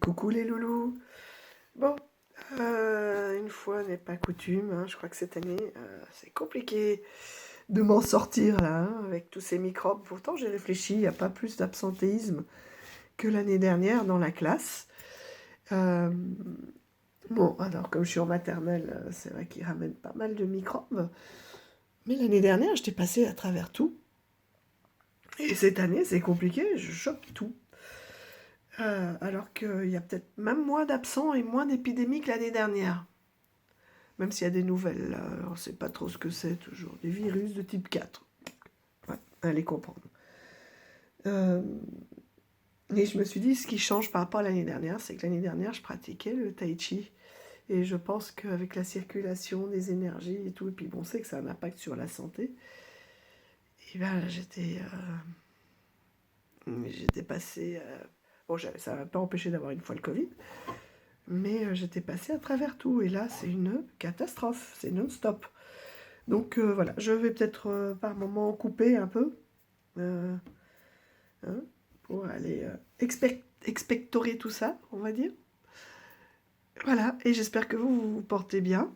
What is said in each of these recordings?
Coucou les loulous. Bon, une fois n'est pas coutume, hein, je crois que cette année, c'est compliqué de m'en sortir là, hein, avec tous ces microbes. Pourtant, j'ai réfléchi, il n'y a pas plus d'absentéisme que l'année dernière dans la classe. Euh, bon, alors comme je suis en maternelle, c'est vrai qu'ils ramènent pas mal de microbes. Mais l'année dernière, j'étais passée à travers tout. Et cette année, c'est compliqué, je chope tout. Alors qu'il y a peut-être même moins d'absents et moins d'épidémies que l'année dernière. Même s'il y a des nouvelles, on ne sait pas trop ce que c'est toujours. Des virus de type 4. Ouais, allez comprendre. Euh, et je me suis dit, ce qui change par rapport à l'année dernière, c'est que l'année dernière, je pratiquais le tai chi. Et je pense qu'avec la circulation des énergies et tout, et puis bon, on sait que ça a un impact sur la santé, et ben j'étais passée... bon, ça ne m'a pas empêché d'avoir une fois le Covid, mais j'étais passée à travers tout. Et là, c'est une catastrophe, c'est non-stop. Donc voilà, je vais peut-être par moment couper un peu euh, hein, pour aller expectorer tout ça, on va dire. Voilà, et j'espère que vous vous portez bien.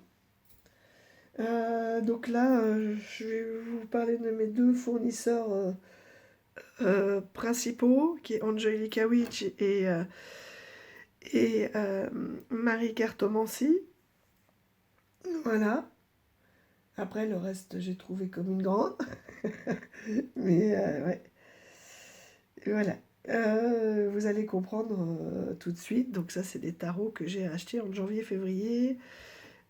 Donc là, je vais vous parler de mes deux fournisseurs principaux, qui est Angelica Witch et Marie Cartomancy. Voilà. Après, le reste, j'ai trouvé comme une grande. Mais ouais. Et voilà. Vous allez comprendre tout de suite. Donc ça, c'est des tarots que j'ai achetés en janvier, février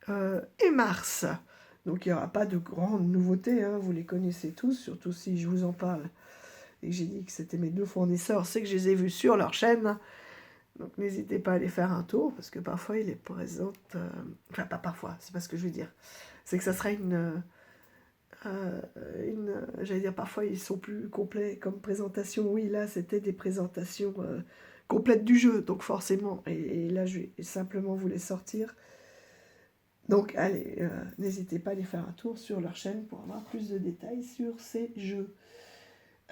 et mars. Donc il n'y aura pas de grandes nouveautés, hein, vous les connaissez tous, surtout si je vous en parle et que j'ai dit que c'était mes deux fournisseurs, c'est que je les ai vus sur leur chaîne. Donc n'hésitez pas à aller faire un tour, parce que parfois ils les présentent... enfin, pas parfois, c'est pas ce que je veux dire. C'est que ça sera j'allais dire, parfois ils sont plus complets comme présentation. Oui, là c'était des présentations complètes du jeu, donc forcément. Et là je vais simplement vous les sortir. Donc allez, n'hésitez pas à aller faire un tour sur leur chaîne pour avoir plus de détails sur ces jeux.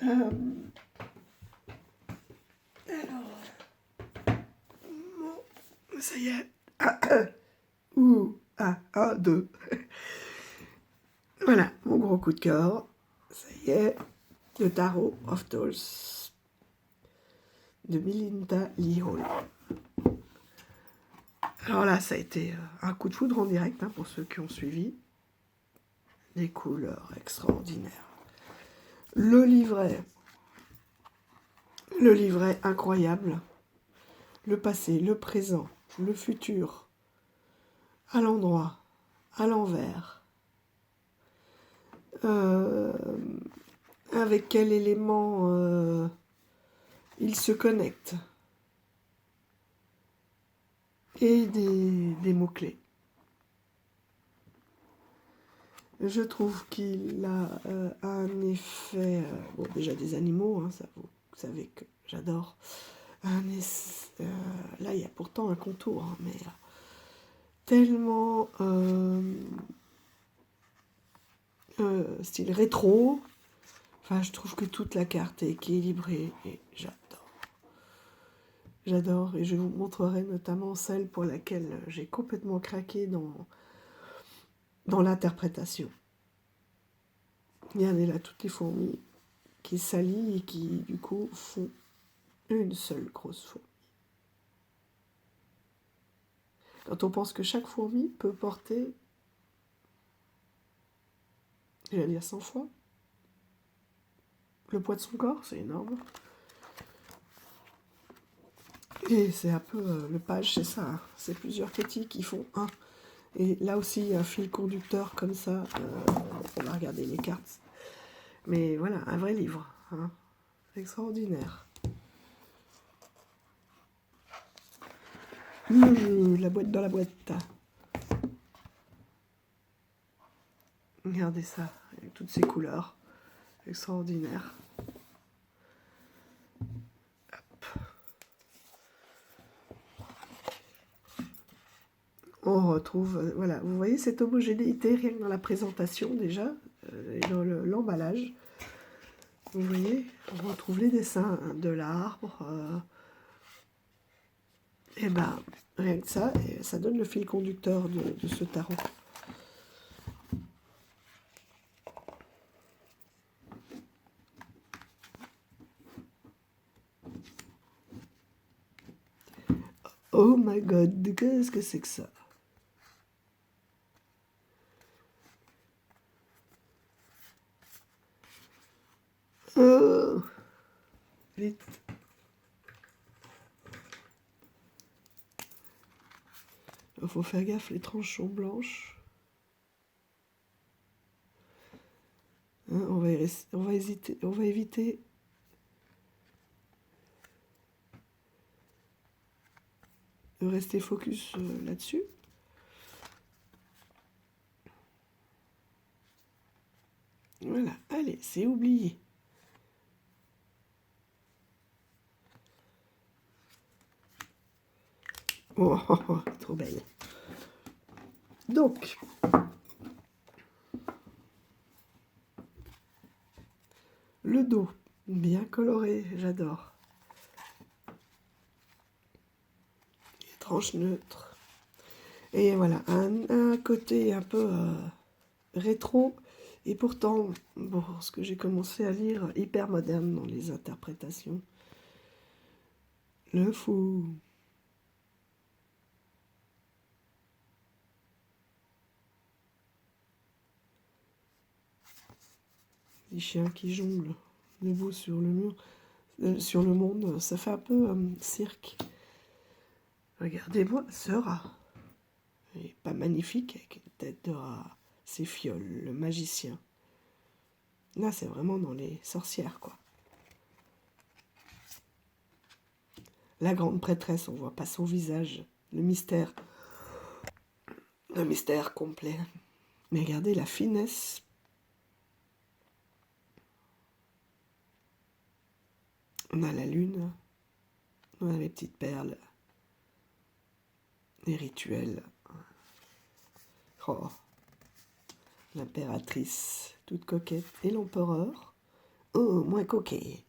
Euh, alors, bon, ça y est. Ouh, un, deux. Voilà, mon gros coup de cœur. Ça y est, le Tarot of Tools de Melinda Lee Hall. Alors là, ça a été un coup de foudre en direct, hein, pour ceux qui ont suivi. Des couleurs extraordinaires. Le livret incroyable. Le passé, le présent, le futur, à l'endroit, à l'envers. Avec quel élément il se connecte. Et des mots-clés. Je trouve qu'il a un effet... bon, déjà des animaux, hein, ça, vous savez que j'adore. Là, il y a pourtant un contour, hein, mais tellement style rétro. Enfin, je trouve que toute la carte est équilibrée et j'adore. J'adore, et je vous montrerai notamment celle pour laquelle j'ai complètement craqué dans l'interprétation. Regardez là toutes les fourmis qui s'allient et qui, du coup, font une seule grosse fourmi. Quand on pense que chaque fourmi peut porter, je vais dire 100 fois, le poids de son corps, c'est énorme. Et c'est un peu le page, c'est ça, hein. C'est plusieurs petits qui font un. Et là aussi, il y a un fil conducteur comme ça. On va regarder les cartes. Mais voilà, un vrai livre, hein. Extraordinaire. La boîte dans la boîte. Regardez ça, avec toutes ces couleurs. Extraordinaire. On retrouve, voilà, vous voyez cette homogénéité rien que dans la présentation déjà, et dans l'emballage. Vous voyez, on retrouve les dessins de l'arbre, Et ben, rien que ça, et ça donne le fil conducteur de ce tarot. Oh my god, qu'est-ce que c'est que ça? Oh, vite. Il faut faire gaffe, les tranches sont blanches. Hein, on va éviter de rester focus là-dessus. Voilà, allez, c'est oublié. Oh, oh, oh, trop belle. Donc, le dos, bien coloré, j'adore. Tranche neutre. Et voilà, un côté un peu rétro, et pourtant, bon, ce que j'ai commencé à lire, hyper moderne dans les interprétations. Le fou. Les chiens qui jonglent debout sur le mur, sur le monde, ça fait un peu cirque. Regardez-moi ce rat. Il n'est pas magnifique avec une tête de rat. C'est Fiole, le magicien. Là, c'est vraiment dans les sorcières, quoi. La grande prêtresse, on voit pas son visage. Le mystère complet. Mais regardez la finesse. On a la lune, on a les petites perles, les rituels. Oh, l'impératrice, toute coquette, et l'empereur, oh, moins coquet.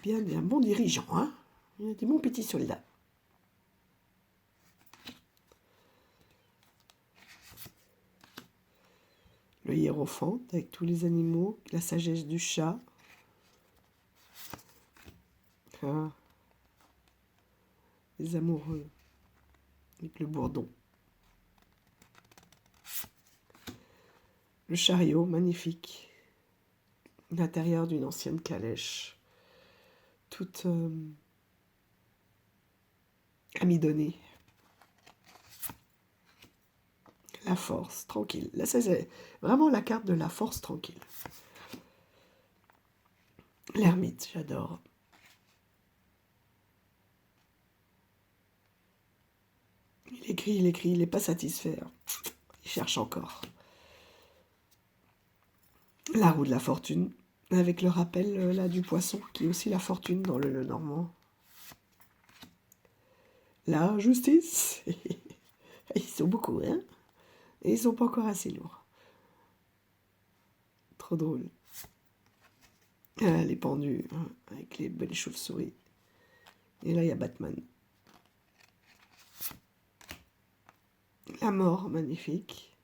Bien, bien bon dirigeant, hein. Il a des bons petits soldats. Le hiérophante avec tous les animaux, la sagesse du chat. Ah, les amoureux avec le bourdon. Le chariot, magnifique. L'intérieur d'une ancienne calèche, toute amidonnée. La force, tranquille. Là, c'est vraiment la carte de la force tranquille. L'ermite, j'adore. Il écrit, il n'est pas satisfait. Il cherche encore. La roue de la fortune, avec le rappel là du poisson, qui est aussi la fortune dans le normand. La justice. Ils sont beaucoup, hein. Et ils sont pas encore assez lourds. Trop drôle. Ah, les pendus, hein, avec les belles chauves-souris. Et là, il y a Batman. La mort, magnifique.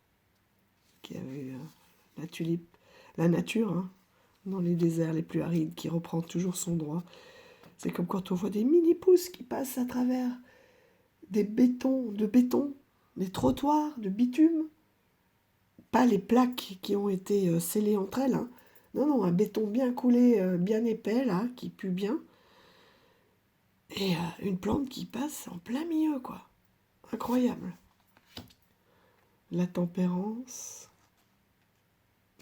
Qui avait la tulipe. La nature, hein, dans les déserts les plus arides, qui reprend toujours son droit. C'est comme quand on voit des mini-pousses qui passent à travers des béton, des trottoirs de bitume. Pas les plaques qui ont été scellées entre elles, hein. Non, non, un béton bien coulé, bien épais, là, qui pue bien. Et une plante qui passe en plein milieu, quoi. Incroyable. La tempérance.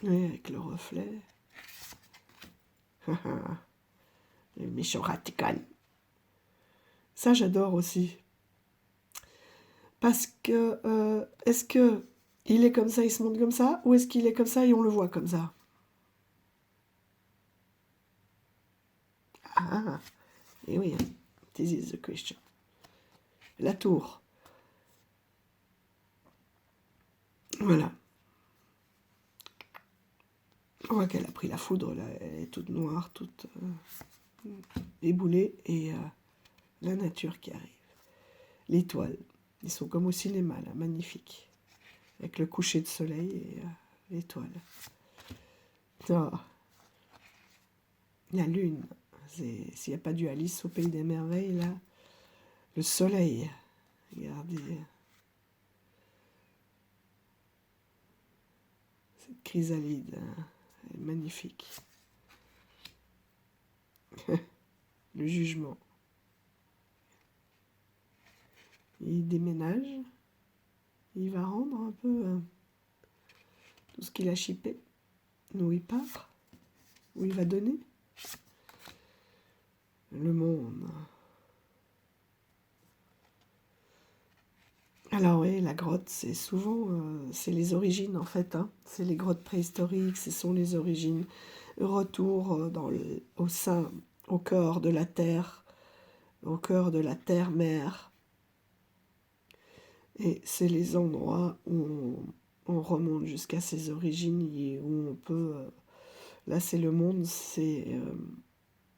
Oui, avec le reflet. Le méchant ratican. Ça, j'adore aussi. Parce que, est-ce que il est comme ça, il se montre comme ça, ou est-ce qu'il est comme ça et on le voit comme ça? Ah, et oui, hein. This is the question. La tour. Voilà. On voit qu'elle a pris la foudre, là, elle est toute noire, toute éboulée, et la nature qui arrive. L'étoile, ils sont comme au cinéma, là, magnifiques. Avec le coucher de soleil et l'étoile. Oh, la lune, s'il n'y a pas du Alice au Pays des Merveilles, là, le soleil, regardez. Cette chrysalide, hein, elle est magnifique. Le jugement. Il déménage, il va rendre un peu tout ce qu'il a chippé, d'où il part, où il va donner. Le monde. Alors oui, la grotte, c'est souvent, c'est les origines en fait, hein. C'est les grottes préhistoriques, ce sont les origines. Retour au sein, au cœur de la terre, au cœur de la terre-mère. Et c'est les endroits où on remonte jusqu'à ses origines et où on peut... là, c'est le monde, c'est...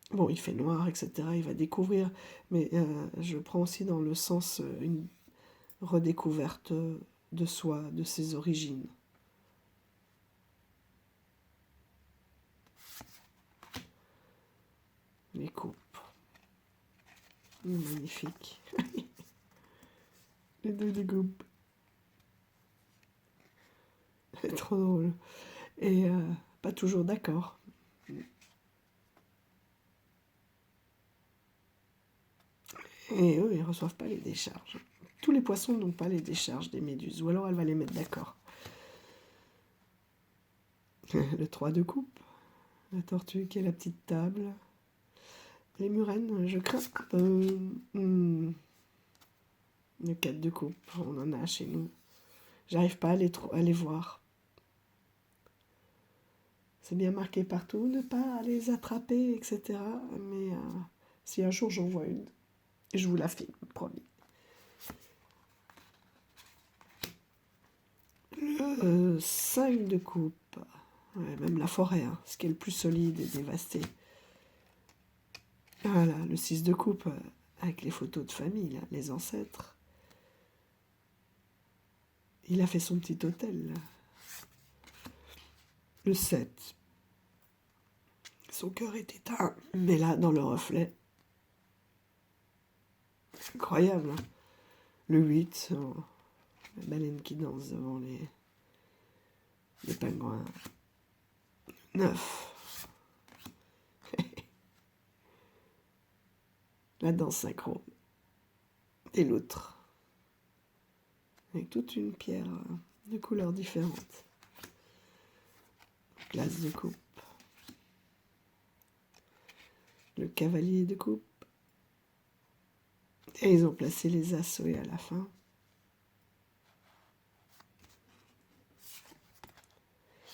bon, il fait noir, etc. Il va découvrir, mais je prends aussi dans le sens une redécouverte de soi, de ses origines. Les coupes. Magnifique. Les deux découpes. C'est trop drôle. Et pas toujours d'accord. Et eux, ils ne reçoivent pas les décharges. Tous les poissons n'ont pas les décharges des méduses, ou alors elle va les mettre d'accord. Le 3 de coupe, la tortue qui est la petite table. Les murènes, je crains un peu. Le 4 de coupe, on en a chez nous. J'arrive pas à les voir. C'est bien marqué partout, ne pas les attraper, etc. Mais si un jour j'en vois une, je vous la filme, promis. Le 5 de coupe, ouais, même la forêt, hein, ce qui est le plus solide et dévasté. Voilà, le 6 de coupe, avec les photos de famille, là, les ancêtres. Il a fait son petit hôtel, là. Le 7. Son cœur est éteint, mais là, dans le reflet. Incroyable, hein. Le 8, la baleine qui danse devant les pingouins. 9. La danse synchro. Et l'autre. Avec toute une pierre de couleurs différentes. L'as de coupe. Le cavalier de coupe. Et ils ont placé les assauts à la fin.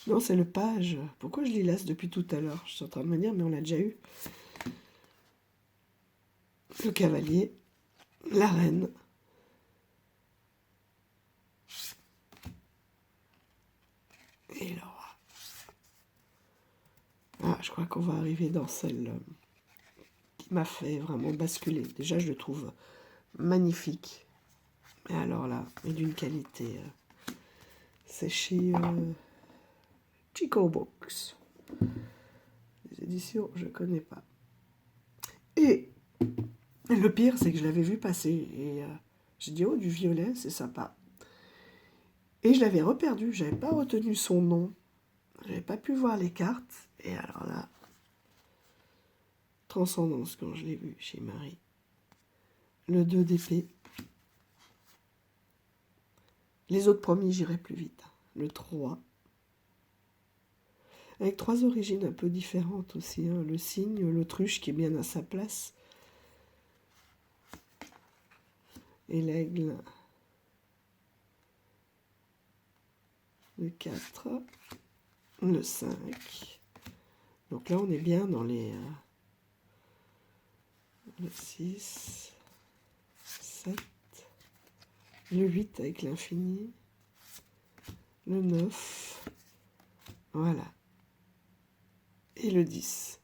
Non, c'est le page. Pourquoi je lis l'as depuis tout à l'heure? Je suis en train de me dire, mais on l'a déjà eu. Le cavalier. La reine. Et le roi. Ah, je crois qu'on va arriver dans celle qui m'a fait vraiment basculer. Déjà, je le trouve magnifique. Et alors là, et d'une qualité. C'est chez Chico Books. Les éditions, je ne connais pas. Et le pire, c'est que je l'avais vu passer. Et j'ai dit, oh, du violet, c'est sympa. Et je l'avais reperdu. Je n'avais pas retenu son nom. Je n'avais pas pu voir les cartes. Et alors là, transcendance quand je l'ai vu chez Marie. Le 2 d'épée. Les autres promis, j'irai plus vite. Le 3. Avec 3 origines un peu différentes aussi. Hein. Le cygne, l'autruche qui est bien à sa place. Et l'aigle. Le 4. Le 5. Donc là, on est bien dans les... le 6. 7. Le 8 avec l'infini. Le 9. Voilà. et le 10.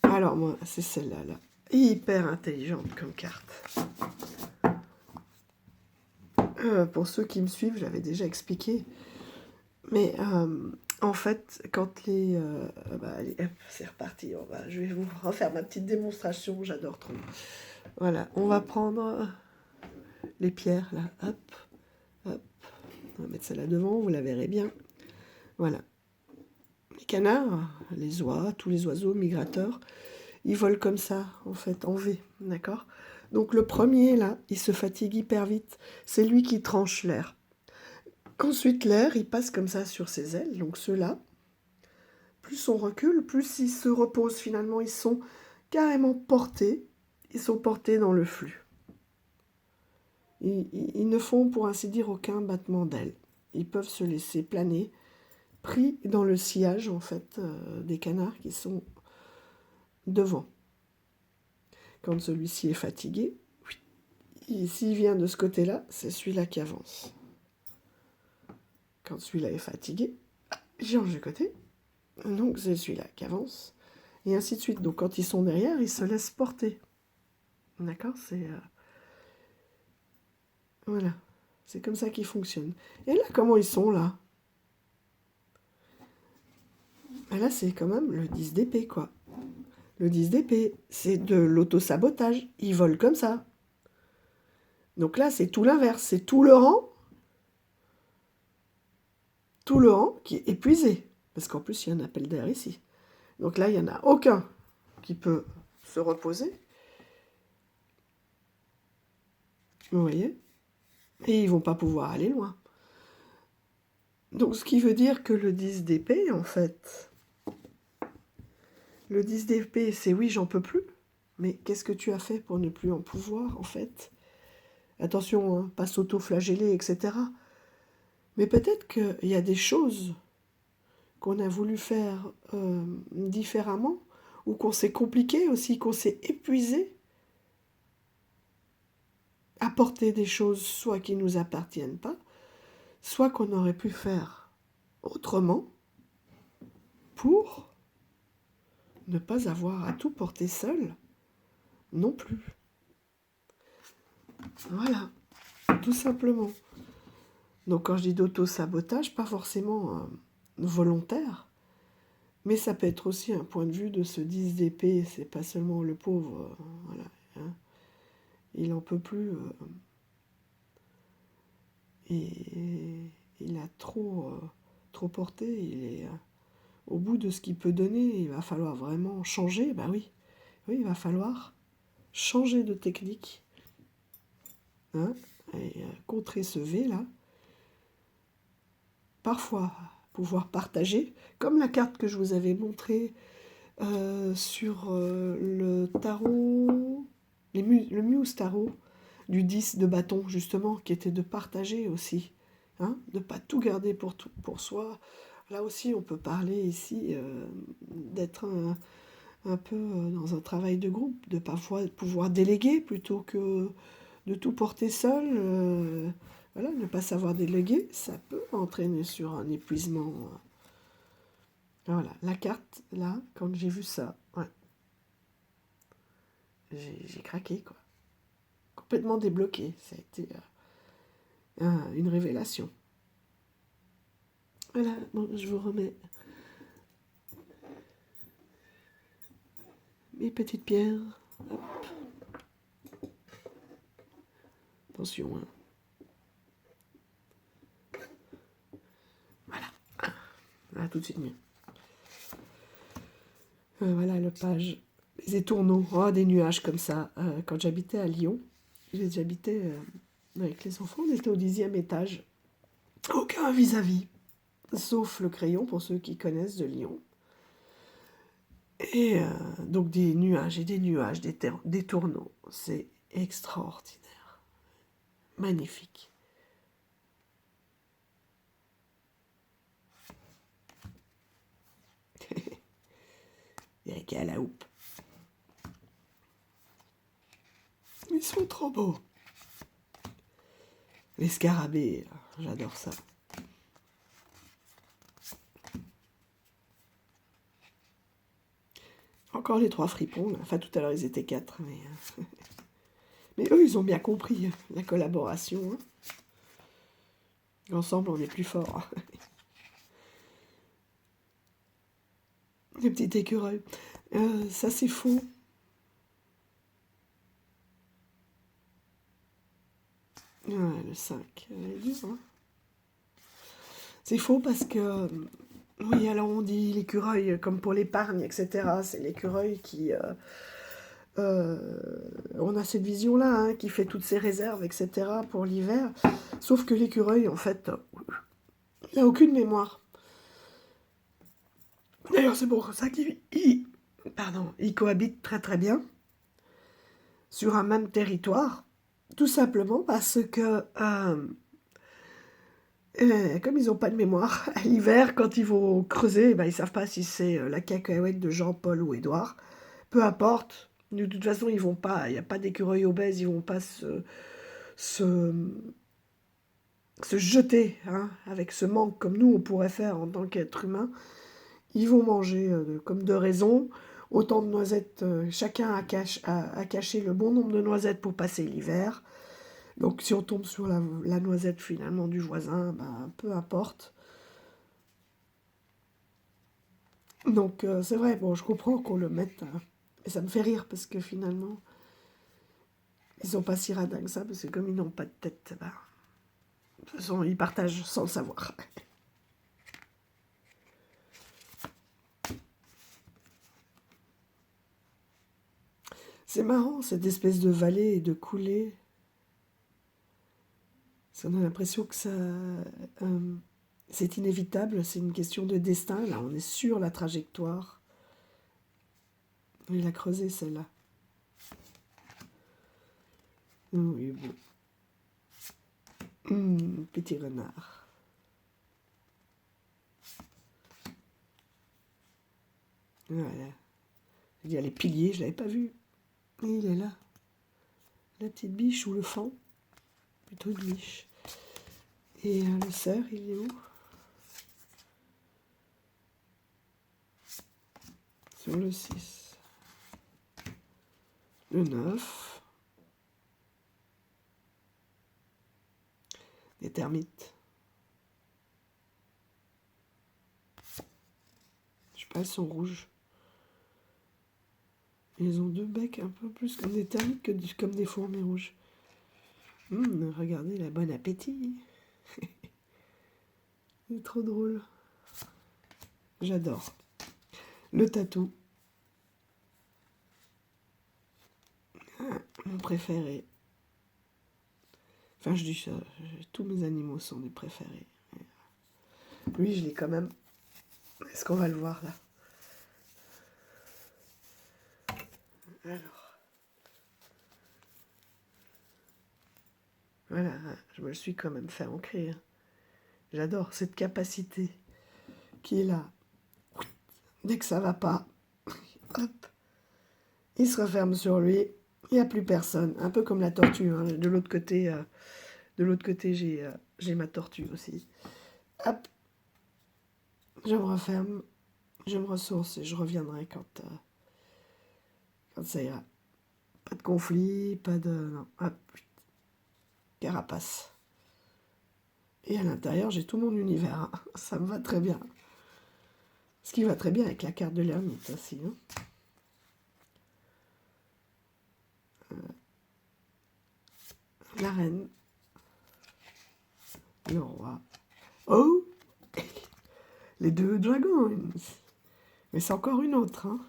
Alors moi, c'est celle-là, là. Hyper intelligente comme carte. Pour ceux qui me suivent, j'avais déjà expliqué. Mais en fait, quand allez, hop, c'est reparti. Je vais vous refaire ma petite démonstration. J'adore trop. Voilà, on va prendre les pierres, là. Hop, hop. On va mettre ça là devant, vous la verrez bien. Voilà. Les canards, les oies, tous les oiseaux migrateurs, ils volent comme ça, en fait, en V, d'accord? Donc le premier, là, il se fatigue hyper vite. C'est lui qui tranche l'air. Ensuite, l'air, il passe comme ça sur ses ailes. Donc ceux-là, plus on recule, plus ils se reposent. Finalement, ils sont carrément portés. Ils sont portés dans le flux. Ils ne font, pour ainsi dire, aucun battement d'ailes. Ils peuvent se laisser planer, pris dans le sillage, en fait, des canards qui sont devant. Quand celui-ci est fatigué, s'il vient de ce côté-là, c'est celui-là qui avance. Quand celui-là est fatigué, il change de côté. Donc c'est celui-là qui avance. Et ainsi de suite. Donc quand ils sont derrière, ils se laissent porter. D'accord? Voilà. C'est comme ça qu'ils fonctionnent. Et là, comment ils sont, là? Ben là, c'est quand même le 10 d'épée, quoi. Le 10 d'épée, c'est de l'auto-sabotage. Ils volent comme ça. Donc là, c'est tout l'inverse. C'est tout le rang qui est épuisé. Parce qu'en plus, il y a un appel d'air ici. Donc là, il n'y en a aucun qui peut se reposer. Vous voyez? Et ils vont pas pouvoir aller loin. Donc ce qui veut dire que le 10 d'épée, en fait, le 10 d'épée, c'est oui, j'en peux plus. Mais qu'est-ce que tu as fait pour ne plus en pouvoir, en fait? Attention, hein, pas s'auto-flageller, etc. Mais peut-être qu'il y a des choses qu'on a voulu faire différemment, ou qu'on s'est compliqué aussi, qu'on s'est épuisé à porter des choses soit qui ne nous appartiennent pas, soit qu'on aurait pu faire autrement pour ne pas avoir à tout porter seul non plus. Voilà, tout simplement. Donc quand je dis d'auto-sabotage, pas forcément volontaire, mais ça peut être aussi un point de vue de ce 10 d'épée, c'est pas seulement le pauvre, voilà, hein, il en peut plus, et il a trop porté, il est au bout de ce qu'il peut donner, il va falloir vraiment changer, bah oui, il va falloir changer de technique, hein, et contrer ce V là, parfois pouvoir partager, comme la carte que je vous avais montrée sur le tarot, le Muse tarot du 10 de bâton, justement, qui était de partager aussi, hein, de ne pas tout garder pour soi. Là aussi, on peut parler ici d'être un peu dans un travail de groupe, de parfois pouvoir déléguer plutôt que de tout porter seul. Voilà, ne pas savoir déléguer, ça peut entraîner sur un épuisement. Voilà, la carte, là, quand j'ai vu ça, ouais, j'ai craqué, quoi. Complètement débloqué. Ça a été une révélation. Voilà, bon, je vous remets mes petites pierres. Hop. Attention, hein. Voilà. Voilà, tout de suite mieux. Voilà le page. Les étourneaux, oh, des nuages comme ça. Quand j'habitais à Lyon, j'habitais avec les enfants, on était au 10e étage. Aucun vis-à-vis, sauf le crayon pour ceux qui connaissent de Lyon. Et donc des nuages et des nuages, des tourneaux. C'est extraordinaire. Magnifique. Il y a à la houppe. Ils sont trop beaux. Les scarabées, j'adore ça. encore les 3 fripons, là. Enfin, tout à l'heure, ils étaient 4, mais eux, ils ont bien compris la collaboration. Hein. Ensemble, on est plus fort. Les petits écureuils. Ça, c'est faux. Ouais, le 5. Elle est dure, hein. C'est faux parce que... oui, alors on dit l'écureuil, comme pour l'épargne, etc. C'est l'écureuil qui... on a cette vision-là, hein, qui fait toutes ses réserves, etc. pour l'hiver. Sauf que l'écureuil, en fait, il n'a aucune mémoire. D'ailleurs, c'est pour ça qu'il cohabite très très bien sur un même territoire. Tout simplement parce que, comme ils n'ont pas de mémoire, à l'hiver, quand ils vont creuser, ben, ils ne savent pas si c'est la cacahuète de Jean, Paul ou Édouard. Peu importe. De toute façon, ils vont pas. Il n'y a pas d'écureuil obèse. Ils vont pas se, se jeter, hein, avec ce manque comme nous on pourrait faire en tant qu'être humain. Ils vont manger comme de raison. Autant de noisettes. Chacun a caché le bon nombre de noisettes pour passer l'hiver. Donc si on tombe sur la noisette finalement du voisin, ben, peu importe. Donc c'est vrai, bon, je comprends qu'on le mette, et ça me fait rire parce que finalement, ils sont pas si radins que ça, parce que comme ils n'ont pas de tête, ben, de toute façon, ils partagent sans le savoir. C'est marrant, cette espèce de vallée et de coulée. On a l'impression que ça... c'est inévitable, c'est une question de destin. Là, on est sur la trajectoire. Il a creusé celle-là. Oui, bon. Petit renard. Voilà. Il y a les piliers, je ne l'avais pas vu. Et il est là. La petite biche ou le faon. Plutôt une biche. Et le cerf, il est où? Sur le 6. Le 9. Des termites. Je sais pas, elles sont rouges. Ils ont 2 becs un peu plus comme des termites que comme des fourmis rouges. Regardez, la bon appétit. C'est trop drôle. J'adore. Le tatou. Mon préféré. Enfin, je dis ça, tous mes animaux sont des préférés. Lui, je l'ai quand même. Est-ce qu'on va le voir là? Alors. Voilà, je me le suis quand même fait ancrer. Hein. J'adore cette capacité qui est là. Dès que ça va pas, hop, il se referme sur lui. Il n'y a plus personne. Un peu comme la tortue. Hein. De l'autre côté, j'ai ma tortue aussi. Hop, je me referme, je me ressource et je reviendrai quand ça ira. Pas de conflit, pas de... Non, hop, carapace. Et à l'intérieur, j'ai tout mon univers. Hein. Ça me va très bien. Ce qui va très bien avec la carte de l'ermite aussi. Hein. La reine. Le roi. Oh, les 2 dragons. Mais c'est encore une autre. Hein.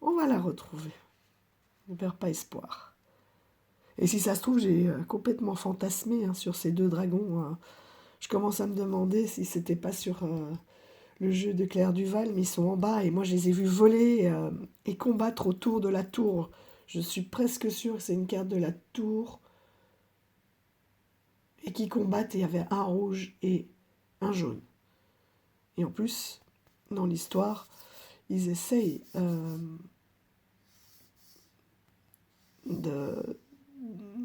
On va la retrouver. Ne perds pas espoir. Et si ça se trouve, j'ai complètement fantasmé, hein, sur ces 2 dragons. Hein. Je commence à me demander si c'était pas sur le jeu de Claire Duval, mais ils sont en bas. Et moi, je les ai vus voler et combattre autour de la tour. Je suis presque sûre que c'est une carte de la tour. Et qui combattent, et il y avait un rouge et un jaune. Et en plus, dans l'histoire, ils essayent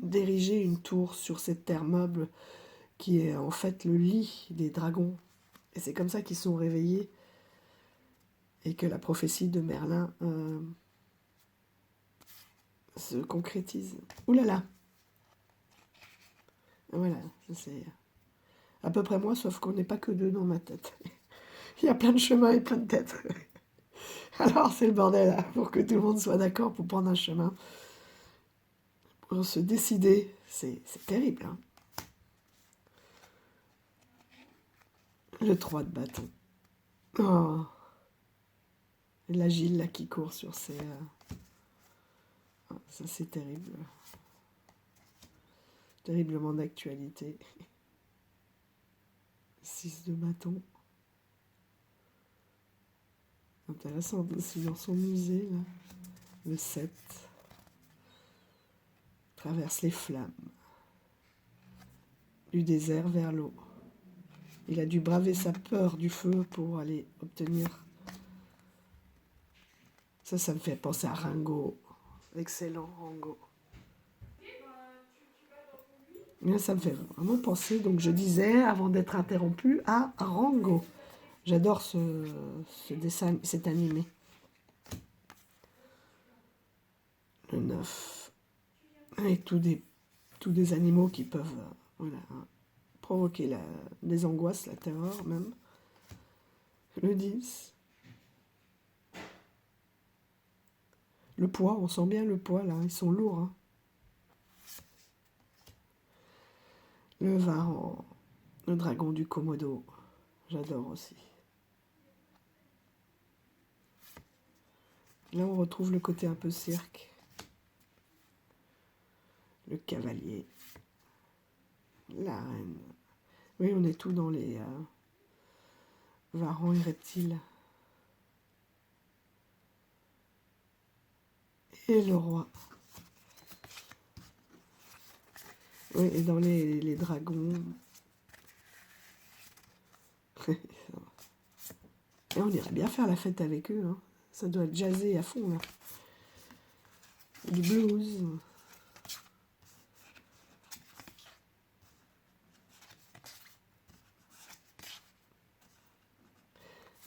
d'ériger une tour sur cette terre meuble qui est en fait le lit des dragons. Et c'est comme ça qu'ils sont réveillés et que la prophétie de Merlin se concrétise. Ouh là là. Voilà, ça c'est à peu près moi, sauf qu'on n'est pas que deux dans ma tête. Il y a plein de chemins et plein de têtes. Alors c'est le bordel, hein, pour que tout le monde soit d'accord pour prendre un chemin. Pour se décider, c'est terrible. Hein. Le 3 de bâton. Oh, l'agile là qui court sur ses... oh, ça c'est terrible. Terriblement d'actualité. 6 de bâton. Intéressant aussi dans son musée, là. Le 7. Traverse les flammes. Du désert vers l'eau. Il a dû braver sa peur du feu pour aller obtenir. Ça me fait penser à Ringo. Excellent Ringo. Mais ça me fait vraiment penser, donc je disais, avant d'être interrompu, à Rango. J'adore ce dessin, cet animé. Le 9. Et tous des animaux qui peuvent voilà, provoquer des angoisses, la terreur même. Le 10. Le poids, on sent bien le poids là, ils sont lourds. Hein. Le varan, le dragon du Komodo, j'adore aussi. Là, on retrouve le côté un peu cirque. Le cavalier, la reine. Oui, on est tous dans les varans et reptiles. Et le roi. Oui, et dans les dragons. Et on irait bien faire la fête avec eux. Hein. Ça doit être jazzé à fond. Là. Du blues.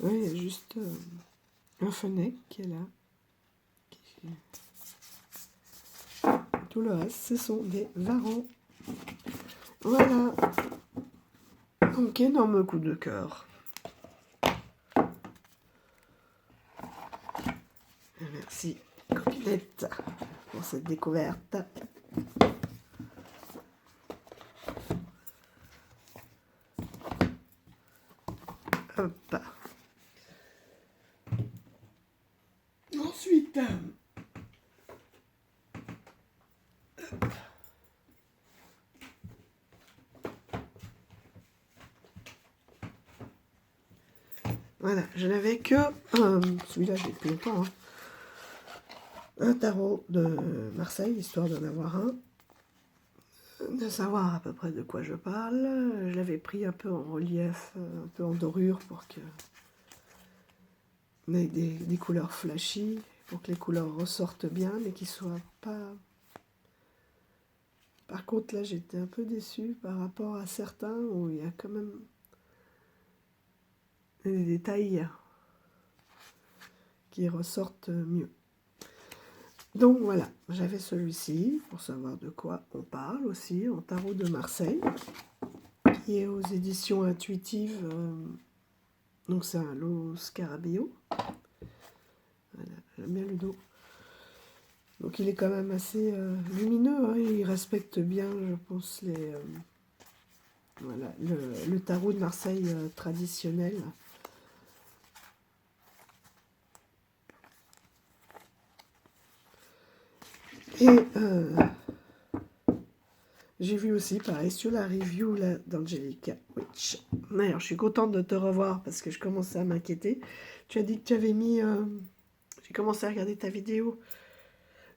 Oui, il y a juste un fenêtre qui est là. Tout le reste, ce sont des varans. Voilà. Donc, énorme coup de cœur. Merci, Copinette, pour cette découverte. Hop. Ensuite, voilà, je n'avais que celui-là, je l'ai depuis longtemps. Hein. Un tarot de Marseille, histoire d'en avoir un. De savoir à peu près de quoi je parle. Je l'avais pris un peu en relief, un peu en dorure pour que. Avec des couleurs flashy, pour que les couleurs ressortent bien, mais qu'ils soient pas. Par contre, là, j'étais un peu déçue par rapport à certains où il y a quand même des détails qui ressortent mieux. Donc voilà, j'avais celui-ci pour savoir de quoi on parle aussi, en tarot de Marseille, qui est aux éditions intuitives. Donc c'est un lot Scarabeo. Voilà, j'aime bien le dos. Donc il est quand même assez lumineux, hein, il respecte bien, je pense, voilà, le tarot de Marseille traditionnel. Et j'ai vu aussi, pareil, sur la review d'Angelica Witch. D'ailleurs, je suis contente de te revoir parce que je commençais à m'inquiéter. Tu as dit que tu avais mis... j'ai commencé à regarder ta vidéo.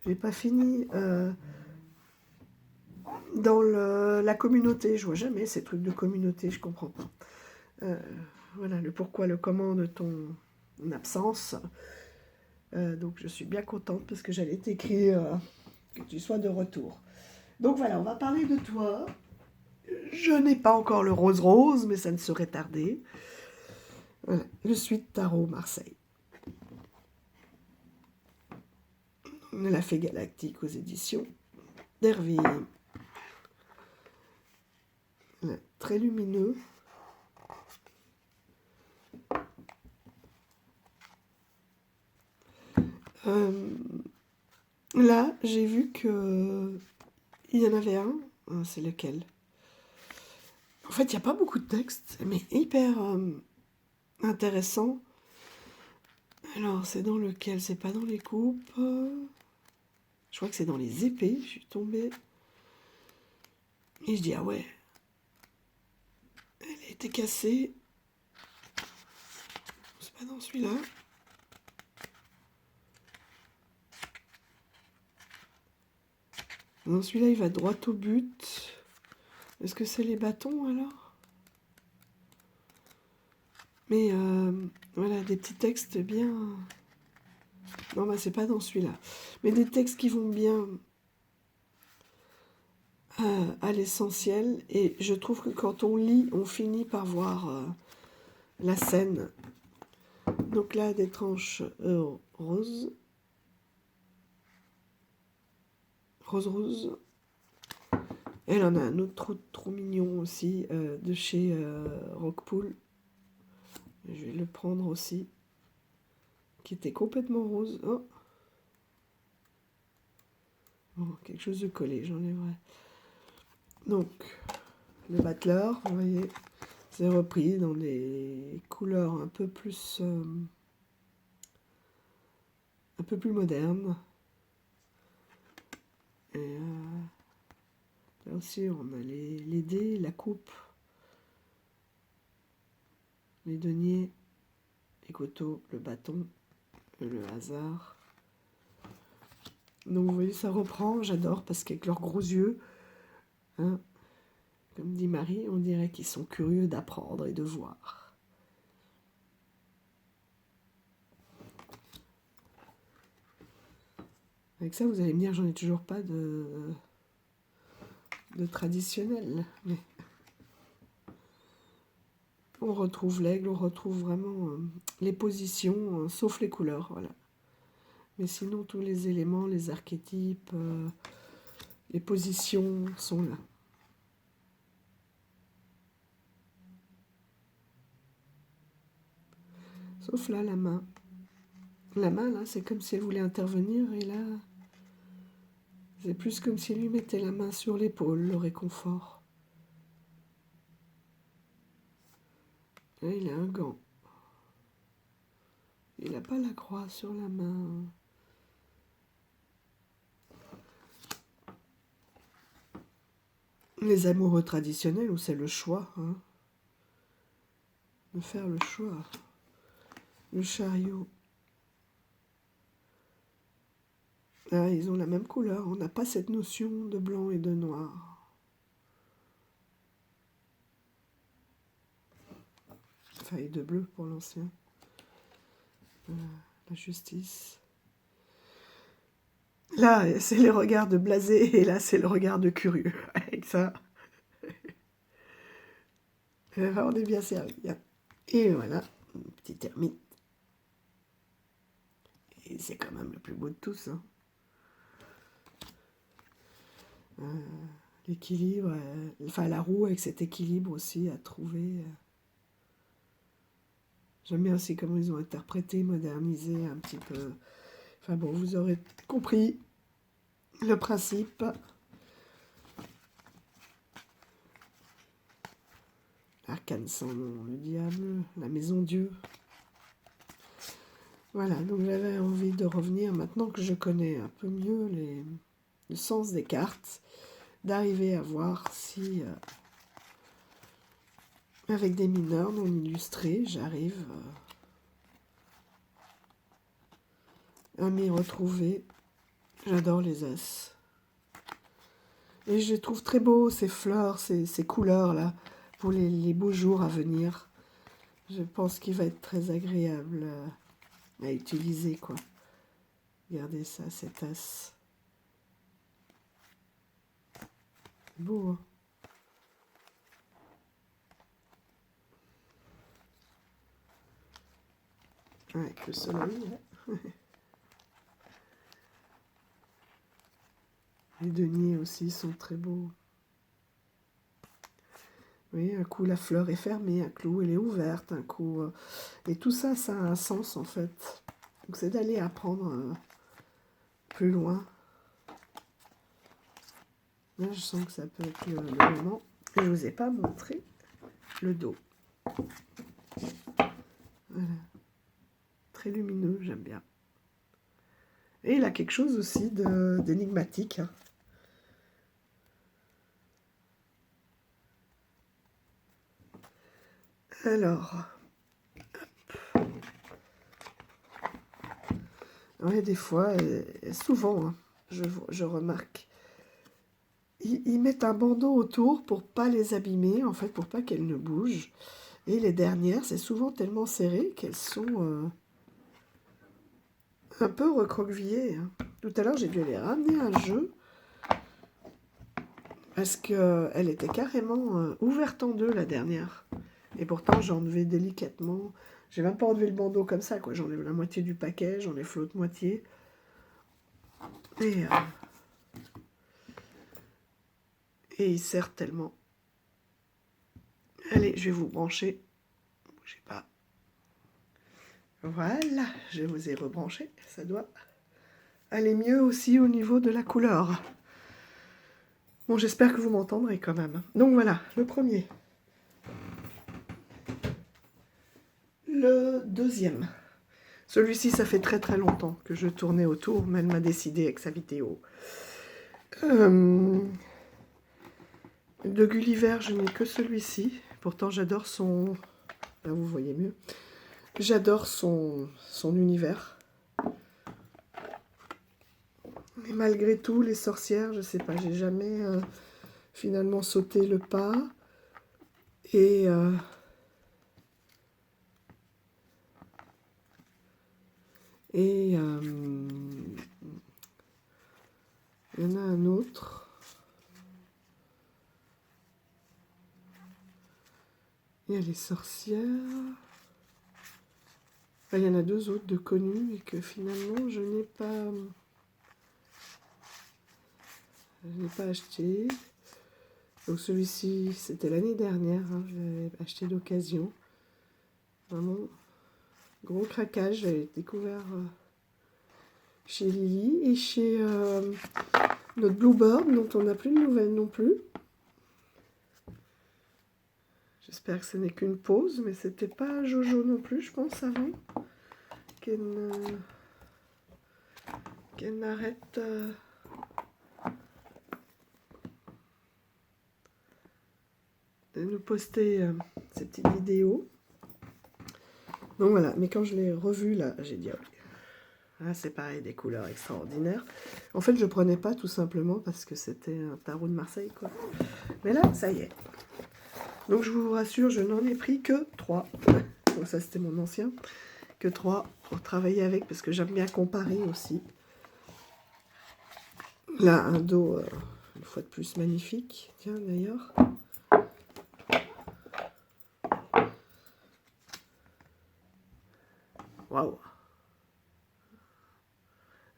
Je n'ai pas fini. Dans la communauté, je vois jamais ces trucs de communauté, je comprends pas. Voilà, le pourquoi, le comment de ton absence. Donc, je suis bien contente parce que j'allais t'écrire que tu sois de retour. Donc voilà, on va parler de toi. Je n'ai pas encore le rose, mais ça ne saurait tarder. Voilà, le suite tarot Marseille. La Fée Galactique aux éditions d'Hervé. Très lumineux. Là, j'ai vu que il y en avait un. C'est lequel? En fait, il n'y a pas beaucoup de texte, mais hyper intéressant. Alors, c'est dans lequel? C'est pas dans les coupes. Je crois que c'est dans les épées. Je suis tombée. Et je dis, ah ouais. Elle a été cassée. C'est pas dans celui-là. Non, celui-là, il va droit au but. Est-ce que c'est les bâtons, alors? Mais, voilà, des petits textes bien... Non, bah, c'est pas dans celui-là. Mais des textes qui vont bien à l'essentiel. Et je trouve que quand on lit, on finit par voir la scène. Donc là, des tranches roses. Rose. Elle en a un autre trop mignon aussi, de chez Rockpool. Je vais le prendre aussi. Qui était complètement rose. Oh. Bon, quelque chose de collé, j'enlèverai. Donc, le battleur, vous voyez, c'est repris dans des couleurs un peu plus modernes. Et là aussi, on a les dés, la coupe, les deniers, les couteaux, le bâton, le hasard. Donc vous voyez, ça reprend, j'adore, parce qu'avec leurs gros yeux, hein, comme dit Marie, on dirait qu'ils sont curieux d'apprendre et de voir. Avec ça, vous allez me dire, j'en ai toujours pas de traditionnel. Mais on retrouve l'aigle, on retrouve vraiment les positions, sauf les couleurs, voilà. Mais sinon, tous les éléments, les archétypes, les positions sont là. Sauf là, la main. La main, là, c'est comme si elle voulait intervenir, et là, c'est plus comme si elle lui mettait la main sur l'épaule, le réconfort. Là, il a un gant. Il n'a pas la croix sur la main. Les amoureux traditionnels, où c'est le choix, hein, de faire le choix. Le chariot. Là, ils ont la même couleur. On n'a pas cette notion de blanc et de noir. Enfin, et de bleu pour l'ancien. La justice. Là, c'est les regards de blasé, et là, c'est le regard de curieux. Avec ça, on est bien servi. Et voilà, une petite ermite. Et c'est quand même le plus beau de tous. Hein. L'équilibre, enfin la roue avec cet équilibre aussi à trouver. J'aime bien aussi comment ils ont interprété, modernisé un petit peu. Enfin bon, vous aurez compris le principe. Arcane sans nom, le diable, la maison Dieu. Voilà, donc j'avais envie de revenir, maintenant que je connais un peu mieux le sens des cartes, d'arriver à voir si, avec des mineurs non illustrés, j'arrive à m'y retrouver. J'adore les As. Et je les trouve très beaux, ces fleurs, ces couleurs-là, pour les beaux jours à venir. Je pense qu'il va être très agréable à utiliser, quoi. Regardez ça, cet As. Beau, hein? Avec le soleil. Les deniers aussi sont très beaux. Oui, un coup la fleur est fermée, un coup elle est ouverte, un coup... et tout ça, ça a un sens en fait. Donc c'est d'aller apprendre plus loin. Là, je sens que ça peut être le moment. Je ne vous ai pas montré le dos. Voilà. Très lumineux, j'aime bien. Et il a quelque chose aussi d'énigmatique. Hein. Alors, ouais, des fois, et souvent, hein, je remarque, ils mettent un bandeau autour pour pas les abîmer, en fait, pour pas qu'elles ne bougent. Et les dernières, c'est souvent tellement serré qu'elles sont un peu recroquevillées. Hein. Tout à l'heure, j'ai dû les ramener à un jeu parce qu'elle était carrément ouverte en deux, la dernière. Et pourtant, j'ai enlevé délicatement. J'ai même pas enlevé le bandeau comme ça, quoi. J'enlève la moitié du paquet, j'enlève l'autre moitié. Et il sert tellement. Allez, je vais vous brancher. Bougez pas. Voilà, je vous ai rebranché. Ça doit aller mieux aussi au niveau de la couleur. Bon, j'espère que vous m'entendrez quand même. Donc voilà, le premier. Le deuxième. Celui-ci, ça fait très très longtemps que je tournais autour, mais elle m'a décidé avec sa vidéo. De Gulliver, je n'ai que celui-ci. Pourtant, j'adore son... Là, vous voyez mieux. J'adore son univers. Mais malgré tout, les sorcières, je sais pas, j'ai jamais finalement sauté le pas. Et... il y en a un autre. Il y a les sorcières. Enfin, il y en a deux autres de connus et que finalement je n'ai pas acheté. Donc celui-ci, c'était l'année dernière, hein, je l'avais acheté d'occasion. Vraiment, gros craquage, j'avais découvert chez Lily et chez notre Bluebird, dont on n'a plus de nouvelles non plus. J'espère que ce n'est qu'une pause, mais c'était pas Jojo non plus, je pense, avant. Qu'elle n'arrête... de nous poster ces petites vidéos. Donc voilà, mais quand je l'ai revu là, j'ai dit, ok, ah, c'est pareil, des couleurs extraordinaires. En fait, je prenais pas tout simplement parce que c'était un tarot de Marseille, quoi. Mais là, ça y est. Donc je vous rassure, je n'en ai pris que 3. Donc ça, c'était mon ancien. Que 3 pour travailler avec, parce que j'aime bien comparer aussi. Là, un dos, une fois de plus, magnifique. Tiens, d'ailleurs. Waouh!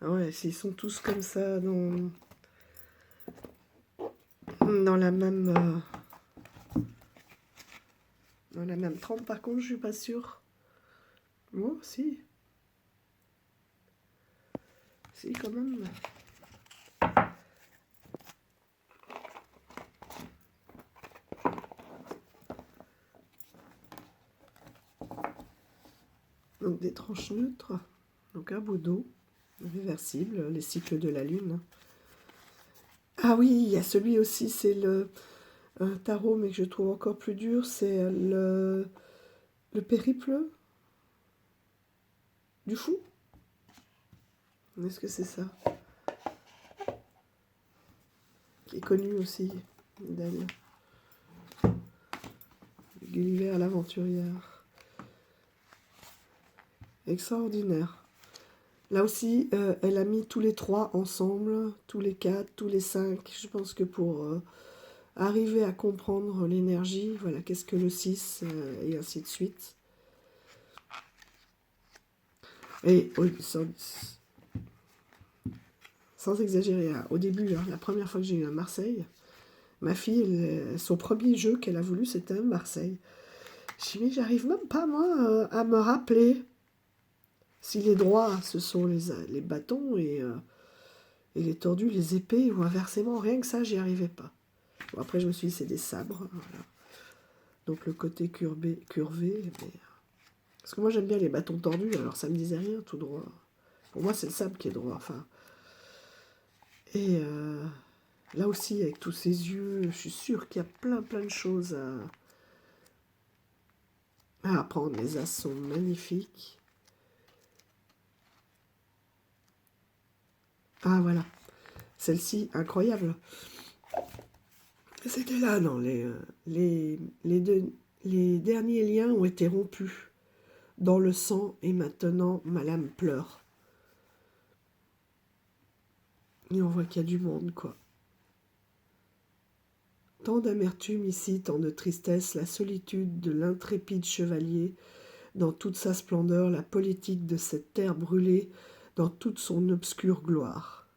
Ah ouais, s'ils sont tous comme ça dans la même trempe, par contre, je suis pas sûre. Oh, si. Si, quand même. Donc des tranches neutres, donc un beau dos, réversible, les cycles de la lune. Ah oui, il y a celui aussi, c'est le tarot, mais que je trouve encore plus dur, c'est le périple du fou. Est-ce que c'est ça? Qui est connu aussi d'elle. Gulliver l'aventurière. Extraordinaire. Là aussi, elle a mis tous les 3 ensemble, tous les 4, tous les 5. Je pense que pour arriver à comprendre l'énergie, voilà, qu'est-ce que le 6, et ainsi de suite. Et ça sans exagérer, hein. Au début, hein, la première fois que j'ai eu un Marseille, ma fille, son premier jeu qu'elle a voulu, c'était un Marseille. Je dis, mais j'arrive même pas, moi, à me rappeler si les droits, ce sont les bâtons et les tordus, les épées, ou inversement, rien que ça, j'y arrivais pas. Bon, après, je me suis dit, c'est des sabres. Voilà. Donc le côté curvé, mais... Parce que moi, j'aime bien les bâtons tordus, alors ça me disait rien, tout droit. Pour moi, c'est le sabre qui est droit, enfin. Et là aussi, avec tous ces yeux, je suis sûre qu'il y a plein de choses à apprendre. Les as sont magnifiques. Ah, voilà. Celle-ci, incroyable. C'était là, non, les derniers liens ont été rompus dans le sang et maintenant ma lame pleure. Et on voit qu'il y a du monde, quoi. Tant d'amertume ici, tant de tristesse, la solitude de l'intrépide chevalier, dans toute sa splendeur, la politique de cette terre brûlée, dans toute son obscure gloire.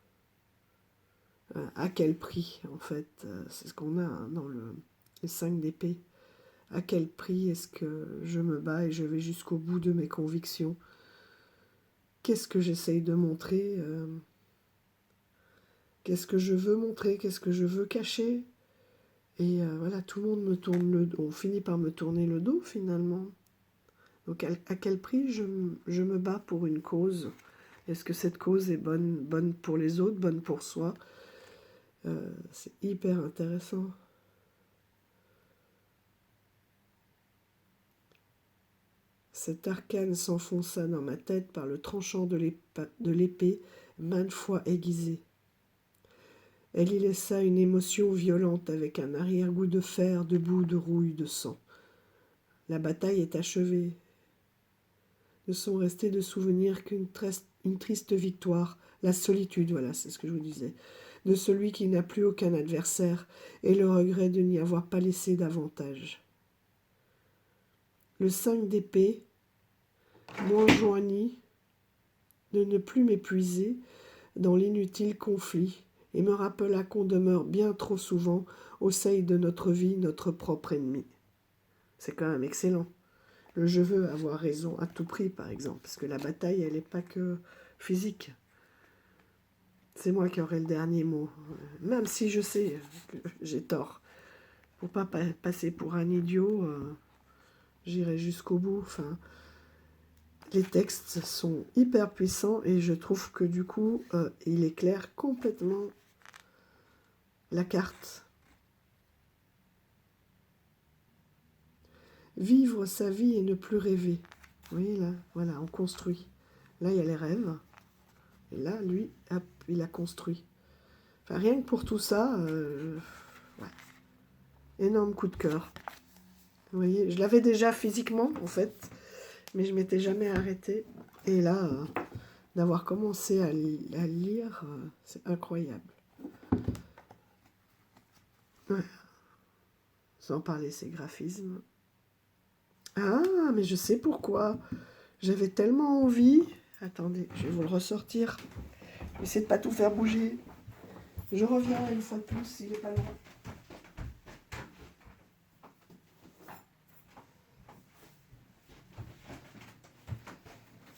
À quel prix, en fait, c'est ce qu'on a hein, dans les 5 d'épée. À quel prix est-ce que je me bats et je vais jusqu'au bout de mes convictions? Qu'est-ce que j'essaye de montrer Qu'est-ce que je veux montrer? Qu'est-ce que je veux cacher? Et voilà, tout le monde me tourne le dos. On finit par me tourner le dos, finalement. Donc, à quel prix je me bats pour une cause? Est-ce que cette cause est bonne pour les autres, bonne pour soi? C'est hyper intéressant. Cet arcane s'enfonça dans ma tête par le tranchant de l'épée, maintes fois aiguisée. Elle y laissa une émotion violente avec un arrière-goût de fer, de boue, de rouille, de sang. La bataille est achevée. Ne sont restés de souvenirs qu'une triste victoire, la solitude, voilà, c'est ce que je vous disais, de celui qui n'a plus aucun adversaire et le regret de n'y avoir pas laissé davantage. Le 5 d'épée m'enjoignit de ne plus m'épuiser dans l'inutile conflit et me rappela qu'on demeure bien trop souvent au seuil de notre vie notre propre ennemi. C'est quand même excellent. Le je veux avoir raison à tout prix, par exemple, parce que la bataille, elle n'est pas que physique. C'est moi qui aurai le dernier mot, même si je sais que j'ai tort. Pour pas passer pour un idiot, j'irai jusqu'au bout. Enfin, les textes sont hyper puissants et je trouve que du coup, il éclaire complètement la carte. Vivre sa vie et ne plus rêver. Vous voyez là, voilà, on construit. Là, il y a les rêves. Et là, lui, hop, il a construit. Enfin, rien que pour tout ça, ouais. Énorme coup de cœur. Vous voyez, je l'avais déjà physiquement, en fait, mais je m'étais jamais arrêtée. Et là, d'avoir commencé à lire, c'est incroyable. Ouais. Sans parler ces graphismes. Ah, mais je sais pourquoi. J'avais tellement envie. Attendez, je vais vous le ressortir. Je vais essayer de ne pas tout faire bouger. Je reviens une fois de plus s'il n'est pas loin.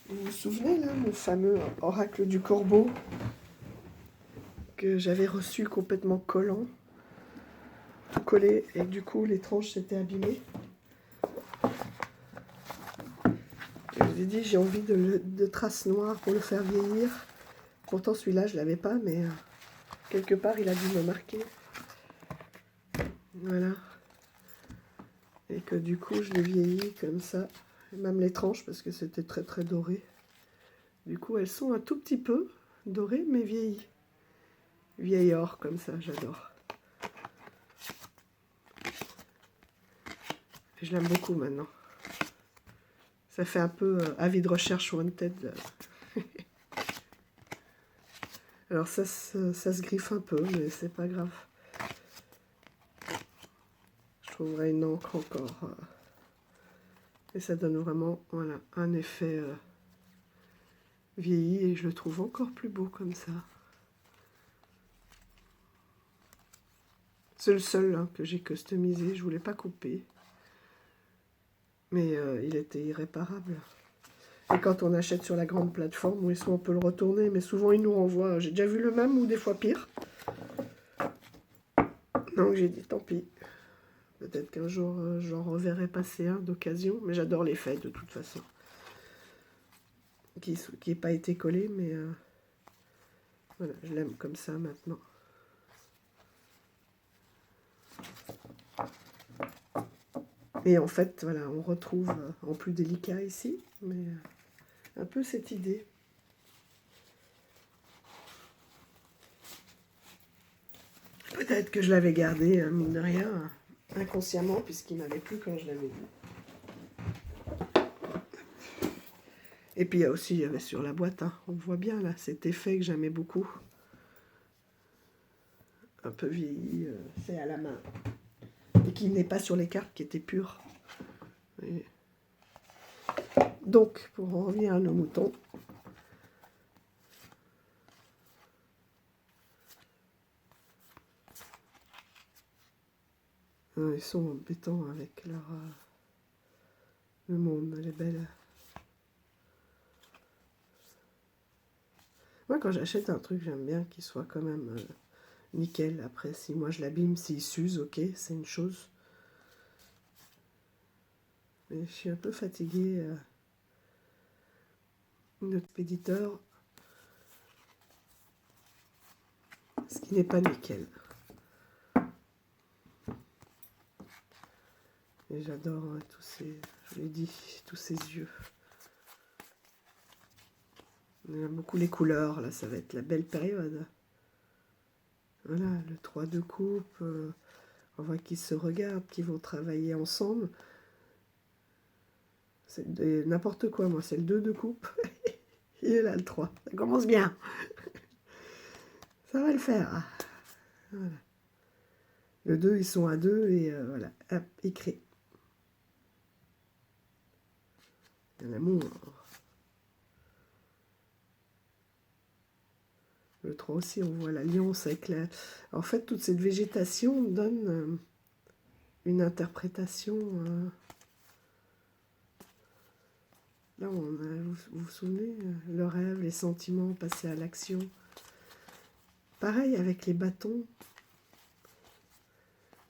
Vous vous souvenez, là, mon fameux oracle du corbeau que j'avais reçu complètement collant, tout collé, et du coup, les tranches s'étaient abîmées. Je vous ai dit, j'ai envie de traces noires pour le faire vieillir. Pourtant, celui-là, je ne l'avais pas, mais quelque part, il a dû me marquer. Voilà. Et que du coup, je l'ai vieilli comme ça. Même les tranches, parce que c'était très très doré. Du coup, elles sont un tout petit peu dorées, mais vieillies. Vieil or, comme ça, j'adore. Et je l'aime beaucoup maintenant. Ça fait un peu avis de recherche wanted. Alors ça se griffe un peu, mais c'est pas grave. Je trouverai une encre encore. Et ça donne vraiment voilà, un effet vieilli et je le trouve encore plus beau comme ça. C'est le seul hein, que j'ai customisé, je voulais pas couper. Mais il était irréparable. Et quand on achète sur la grande plateforme, oui, soit on peut le retourner, mais souvent ils nous renvoient. J'ai déjà vu le même ou des fois pire. Donc j'ai dit tant pis. Peut-être qu'un jour j'en reverrai passer un d'occasion, mais j'adore l'effet de toute façon. Qui n'ait pas été collé, mais voilà, je l'aime comme ça maintenant. Et en fait, voilà, on retrouve en plus délicat ici, mais un peu cette idée. Peut-être que je l'avais gardé, mine de rien, inconsciemment, puisqu'il m'avait plu quand je l'avais vu. Et puis il y a aussi, il y avait sur la boîte, hein, on voit bien là, cet effet que j'aimais beaucoup. Un peu vieilli, fait à la main. Et qui n'est pas sur les cartes, qui était pur. Et donc, pour en revenir à nos moutons, ils sont embêtants avec leur... le monde, elle est belle. Moi, quand j'achète un truc, j'aime bien qu'il soit quand même nickel. Après, si moi je l'abîme, s'il s'use, ok, c'est une chose. Mais je suis un peu fatiguée. Notre expéditeur, ce qui n'est pas nickel. Et j'adore tous ces, je l'ai dit, tous ces yeux. On aime beaucoup les couleurs, là, ça va être la belle période. Voilà, le 3 de coupe, on voit qu'ils se regardent, qu'ils vont travailler ensemble. C'est n'importe quoi, moi, c'est le 2 de coupe. Il est là, le 3. Ça commence bien. Ça va le faire. Voilà. Le 2, ils sont à 2 et voilà, hop, écrit. L'amour. Le 3 aussi, on voit l'alliance avec la... En fait, toute cette végétation donne une interprétation... Là, vous vous souvenez, le rêve, les sentiments, passer à l'action. Pareil avec les bâtons.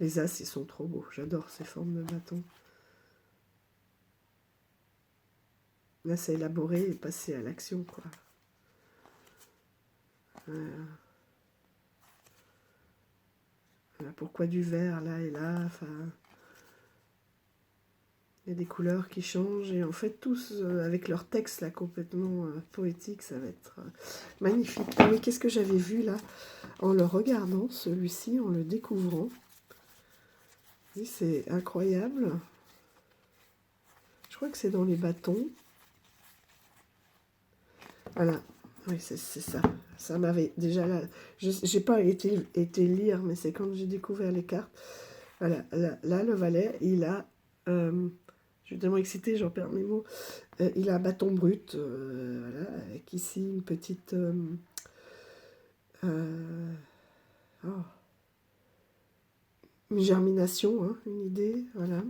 Les as, ils sont trop beaux. J'adore ces formes de bâtons. Là, c'est élaboré et passer à l'action, quoi. Voilà, pourquoi du vert là et là, enfin... Il y a des couleurs qui changent et en fait tous avec leur texte là complètement poétique, ça va être magnifique. Ah oui, qu'est-ce que j'avais vu là en le regardant, celui-ci, en le découvrant. Oui, c'est incroyable. Je crois que c'est dans les bâtons. Voilà, oui, c'est ça. Ça m'avait déjà là. J'ai pas été lire, mais c'est quand j'ai découvert les cartes. Voilà, là le valet, il a... je suis tellement excitée, j'en perds mes mots. Il a un bâton brut, voilà, avec ici une petite... oh, une germination, hein, une idée, voilà.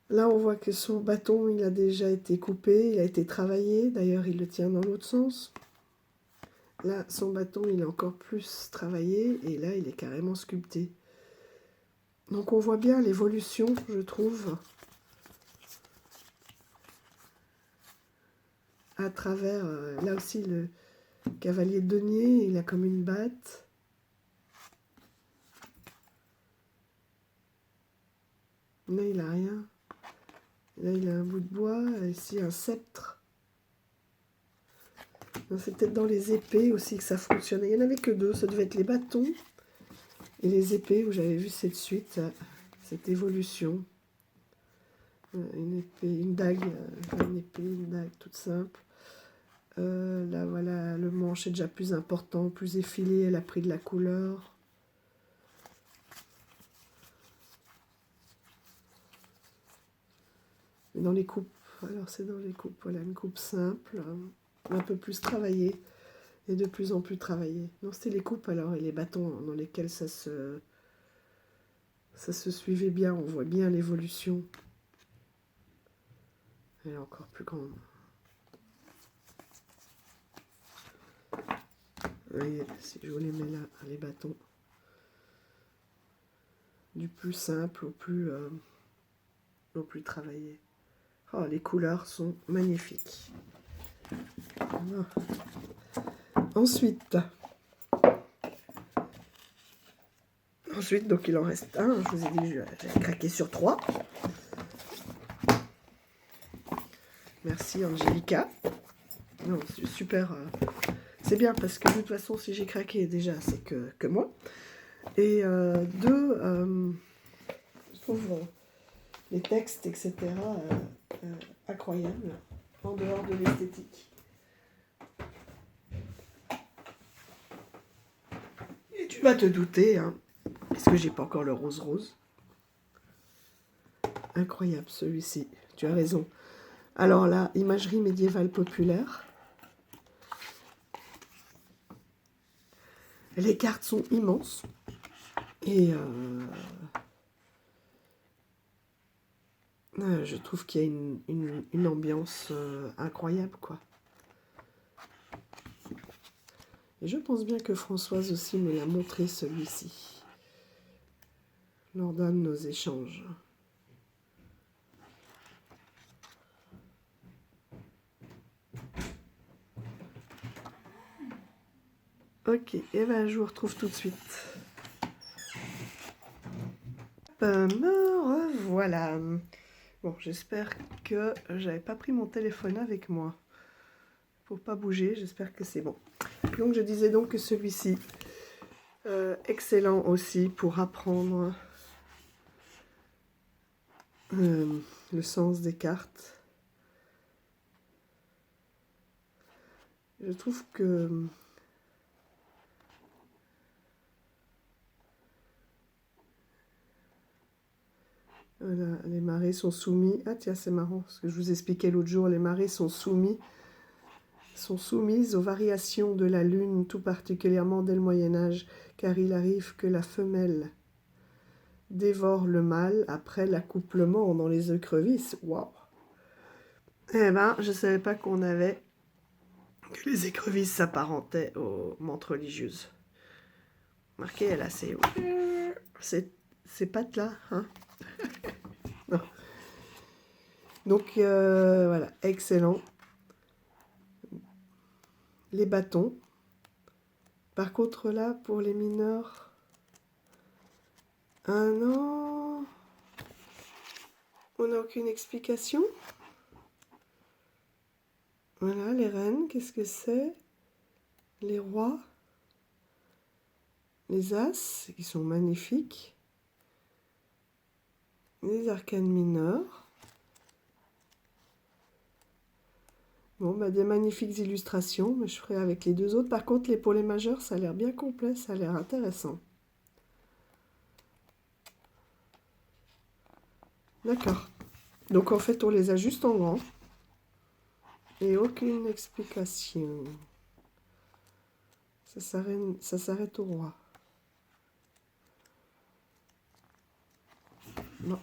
Là, on voit que son bâton, il a déjà été coupé, il a été travaillé. D'ailleurs, il le tient dans l'autre sens. Là, son bâton, il est encore plus travaillé, et là, il est carrément sculpté. Donc, on voit bien l'évolution, je trouve, à travers, là aussi, le cavalier de denier, il a comme une batte. Là, il n'a rien. Là, il a un bout de bois, ici, un sceptre. C'est peut-être dans les épées aussi que ça fonctionnait. Il n'y en avait que deux, ça devait être les bâtons et les épées où j'avais vu cette suite, cette évolution. Une épée, une dague, une épée, une dague toute simple. Là, voilà, le manche est déjà plus important, plus effilé, elle a pris de la couleur. Et dans les coupes, alors c'est dans les coupes, voilà, une coupe simple, un peu plus travaillée. et de plus en plus travaillé. Non, c'était les coupes alors et les bâtons dans lesquels ça se suivait bien. On voit bien l'évolution. Elle est encore plus grande. Vous voyez, si je vous les mets là, les bâtons, du plus simple au plus travaillé. Oh, les couleurs sont magnifiques. Voilà. Ensuite, donc il en reste un. Je vous ai dit, j'ai craqué sur 3. Merci Angelica. Non, c'est super. C'est bien parce que de toute façon, si j'ai craqué déjà, c'est que moi. Et je trouve les textes, etc., incroyables, en dehors de l'esthétique. Et tu vas te douter, hein, parce que j'ai pas encore le rose. Incroyable celui-ci, tu as raison. Alors là, imagerie médiévale populaire. Les cartes sont immenses. Et je trouve qu'il y a une ambiance incroyable, quoi. Et je pense bien que Françoise aussi me l'a montré, celui-ci, lors d'un de nos échanges. Ok, et ben je vous retrouve tout de suite. Me revoilà. Bon, j'espère que j'avais pas pris mon téléphone avec moi. Faut pas bouger, j'espère que c'est bon. Donc je disais donc que celui-ci, excellent aussi pour apprendre le sens des cartes. Je trouve que voilà, les marées sont soumis. Ah tiens, c'est marrant, ce que je vous expliquais l'autre jour, les marées sont soumises aux variations de la lune, tout particulièrement dès le Moyen-Âge, car il arrive que la femelle dévore le mâle après l'accouplement dans les écrevisses. Waouh! Eh ben, je savais pas que les écrevisses s'apparentaient aux mantes religieuses. Marqué, elle a ces pattes là, hein? Non. Donc voilà, excellent. Les bâtons. Par contre là, pour les mineurs, ah non, on n'a aucune explication. Voilà, les reines, qu'est-ce que c'est? Les rois, les as, qui sont magnifiques. Les arcanes mineurs. Bon, bah, des magnifiques illustrations, mais je ferai avec les deux autres. Par contre, pour les majeurs, ça a l'air bien complet, ça a l'air intéressant. D'accord. Donc, en fait, on les a juste en grand. Et aucune explication. Ça s'arrête au roi. Non.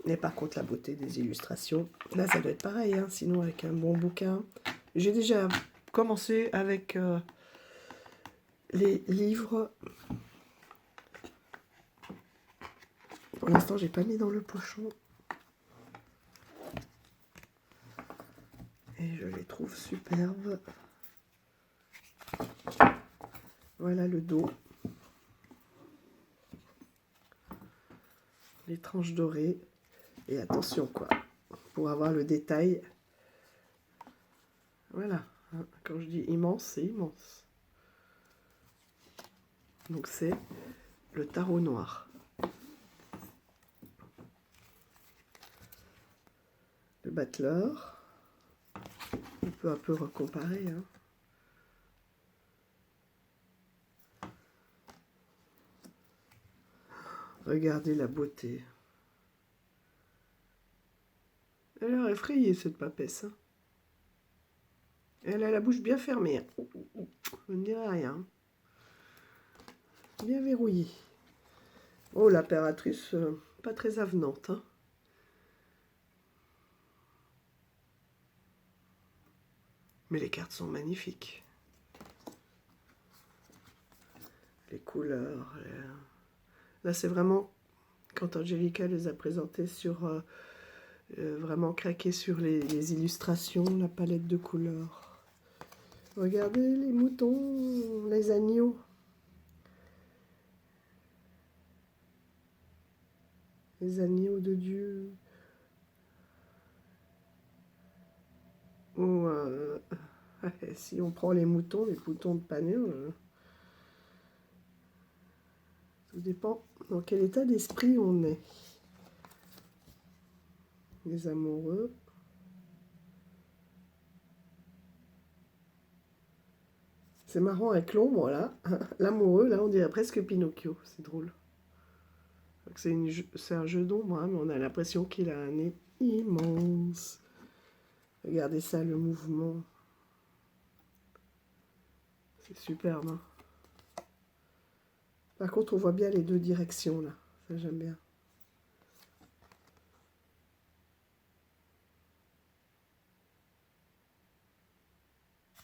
Mais par contre, la beauté des illustrations, là, ça doit être pareil, hein, sinon avec un bon bouquin. J'ai déjà commencé avec les livres. Pour l'instant, j'ai pas mis dans le pochon. Et je les trouve superbes. Voilà le dos. Les tranches dorées. Et attention, quoi, pour avoir le détail. Voilà, hein, quand je dis immense, c'est immense. Donc c'est le tarot noir. Le battleur. On peut un peu recomparer, hein. Regardez la beauté. Elle est effrayée, cette papesse. Hein. Elle a la bouche bien fermée. Hein. Je ne dirai rien. Bien verrouillée. Oh, l'impératrice, pas très avenante. Hein. Mais les cartes sont magnifiques. Les couleurs. Là, c'est vraiment, quand Angelica les a présentées sur... vraiment craqué sur les illustrations, la palette de couleurs. Regardez les moutons, les agneaux. Les agneaux de Dieu. Ou si on prend les moutons de Panéo, tout dépend dans quel état d'esprit on est. Les amoureux. C'est marrant avec l'ombre là. L'amoureux là, on dirait presque Pinocchio. C'est drôle. C'est un jeu d'ombre, hein, mais on a l'impression qu'il a un nez immense. Regardez ça, le mouvement. C'est superbe. Hein. Par contre, on voit bien les deux directions là. Ça, j'aime bien.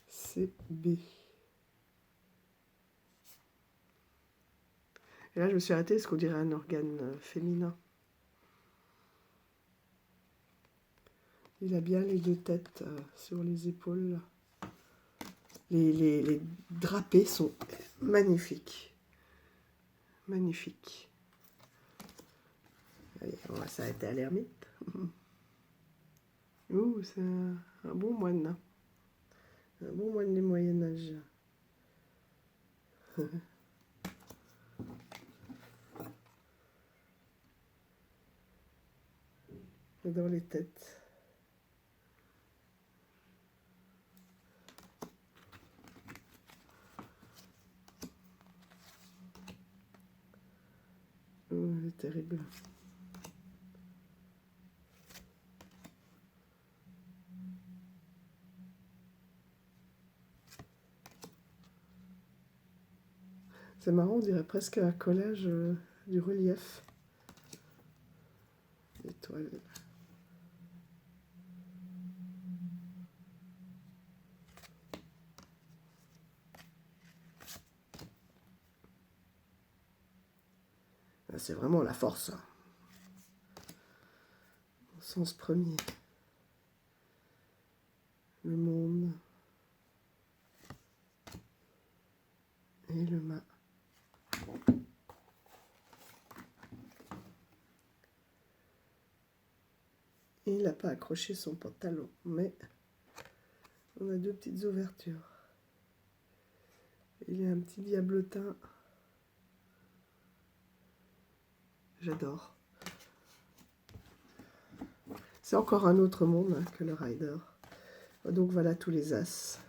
C'est B. Et là, je me suis arrêtée parce qu'on dirait un organe féminin. Il a bien les deux têtes sur les épaules. Les drapés sont magnifiques. Magnifiques. Allez, on va s'arrêter à l'ermite. Ouh, c'est un bon moine. Hein. Un bon moine du Moyen-Âge. Dans les têtes. Oh, c'est terrible. C'est marrant, on dirait presque un collage du relief. Étoile. C'est vraiment la force. Hein. Au sens premier. Le monde. Et le mât. Et il n'a pas accroché son pantalon, mais on a deux petites ouvertures. Il y a un petit diablotin. J'adore. C'est encore un autre monde hein, que le Rider. Donc voilà tous les as.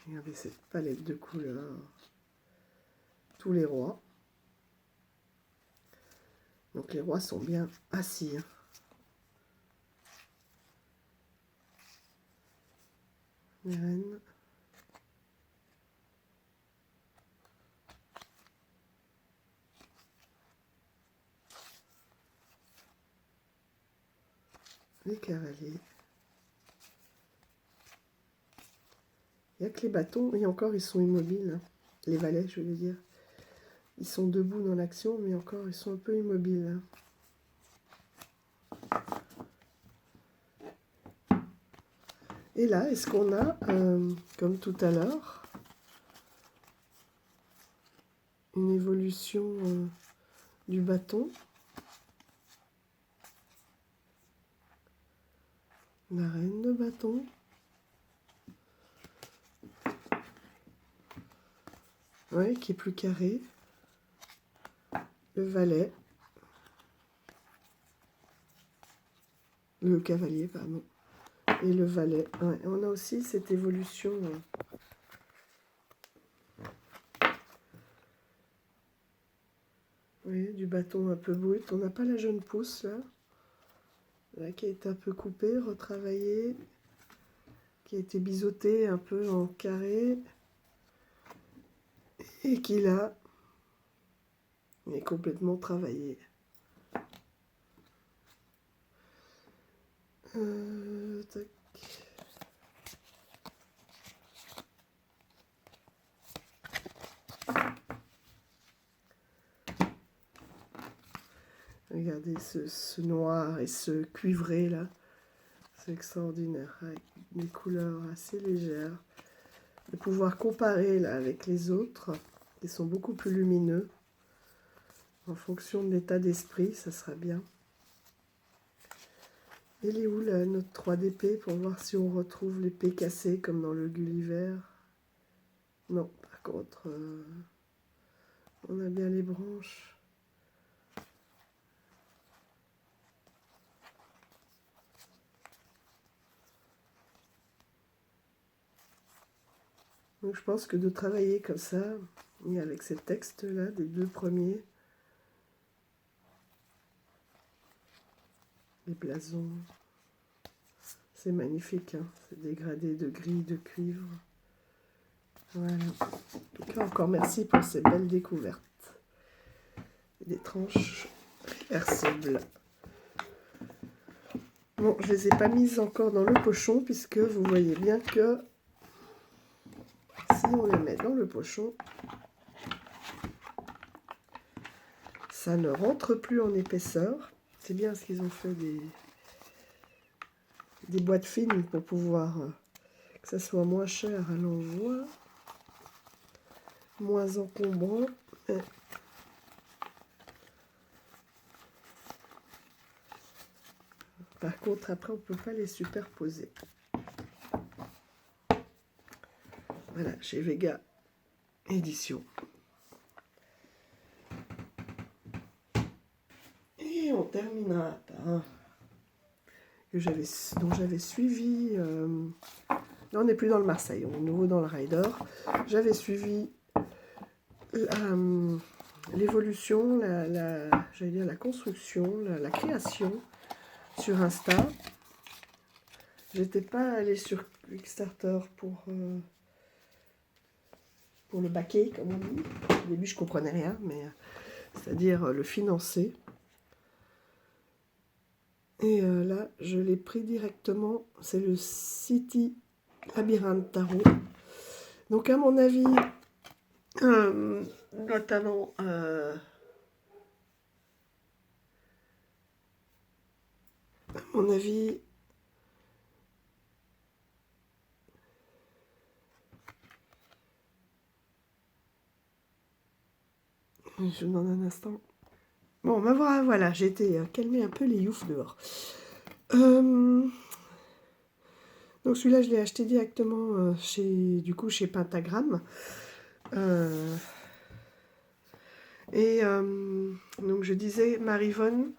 Regardez cette palette de couleurs. Tous les rois. Donc les rois sont bien assis. Hein. Les reines. Les cavaliers. Il n'y a que les bâtons, et encore ils sont immobiles. Hein. Les valets, je veux dire. Ils sont debout dans l'action, mais encore ils sont un peu immobiles. Hein. Et là, est-ce qu'on a, comme tout à l'heure, une évolution du bâton? La reine de bâton. Ouais, qui est plus carré. Le valet. Le cavalier, pardon. Et le valet. Ouais, on a aussi cette évolution. Oui, du bâton un peu brut. On n'a pas la jeune pousse, là. là, qui est un peu coupé, retravaillé, qui a été biseauté un peu en carré, et qui là est complètement travaillé. Tac. Regardez ce noir et ce cuivré là, c'est extraordinaire, avec des couleurs assez légères. De pouvoir comparer là avec les autres, qui sont beaucoup plus lumineux, en fonction de l'état d'esprit, ça sera bien. Elle est où là, notre 3DP, pour voir si on retrouve l'épée cassée comme dans le Gulliver? Non, par contre, on a bien les branches. Donc je pense que de travailler comme ça, et avec ces textes-là, des deux premiers, les blasons, c'est magnifique, hein, c'est dégradé de gris, de cuivre. Voilà. En tout cas, encore merci pour ces belles découvertes. Des tranches réversibles. Bon, je ne les ai pas mises encore dans le pochon, puisque vous voyez bien que si on les met dans le pochon, ça ne rentre plus en épaisseur. C'est bien ce qu'ils ont fait des boîtes fines pour pouvoir que ça soit moins cher à l'envoi, moins encombrant. Par contre, après, on ne peut pas les superposer. Voilà, chez Vega Édition. Et on terminera par un dont j'avais suivi... là, on n'est plus dans le Marseille, on est de nouveau dans le Rider. J'avais suivi l'évolution, j'allais dire la construction, la création sur Insta. J'étais pas allée sur Kickstarter pour le baquer, comme on dit. Au début, je comprenais rien, mais c'est-à-dire le financer. Et là, je l'ai pris directement. C'est le City Labyrinthe Tarot. Donc, à mon avis, notamment... à mon avis... Je vous demande un instant. Bon, ben voilà, j'ai été calmer un peu les youfs dehors. Donc celui-là, je l'ai acheté directement chez Pentagram. Donc je disais, Marivonne,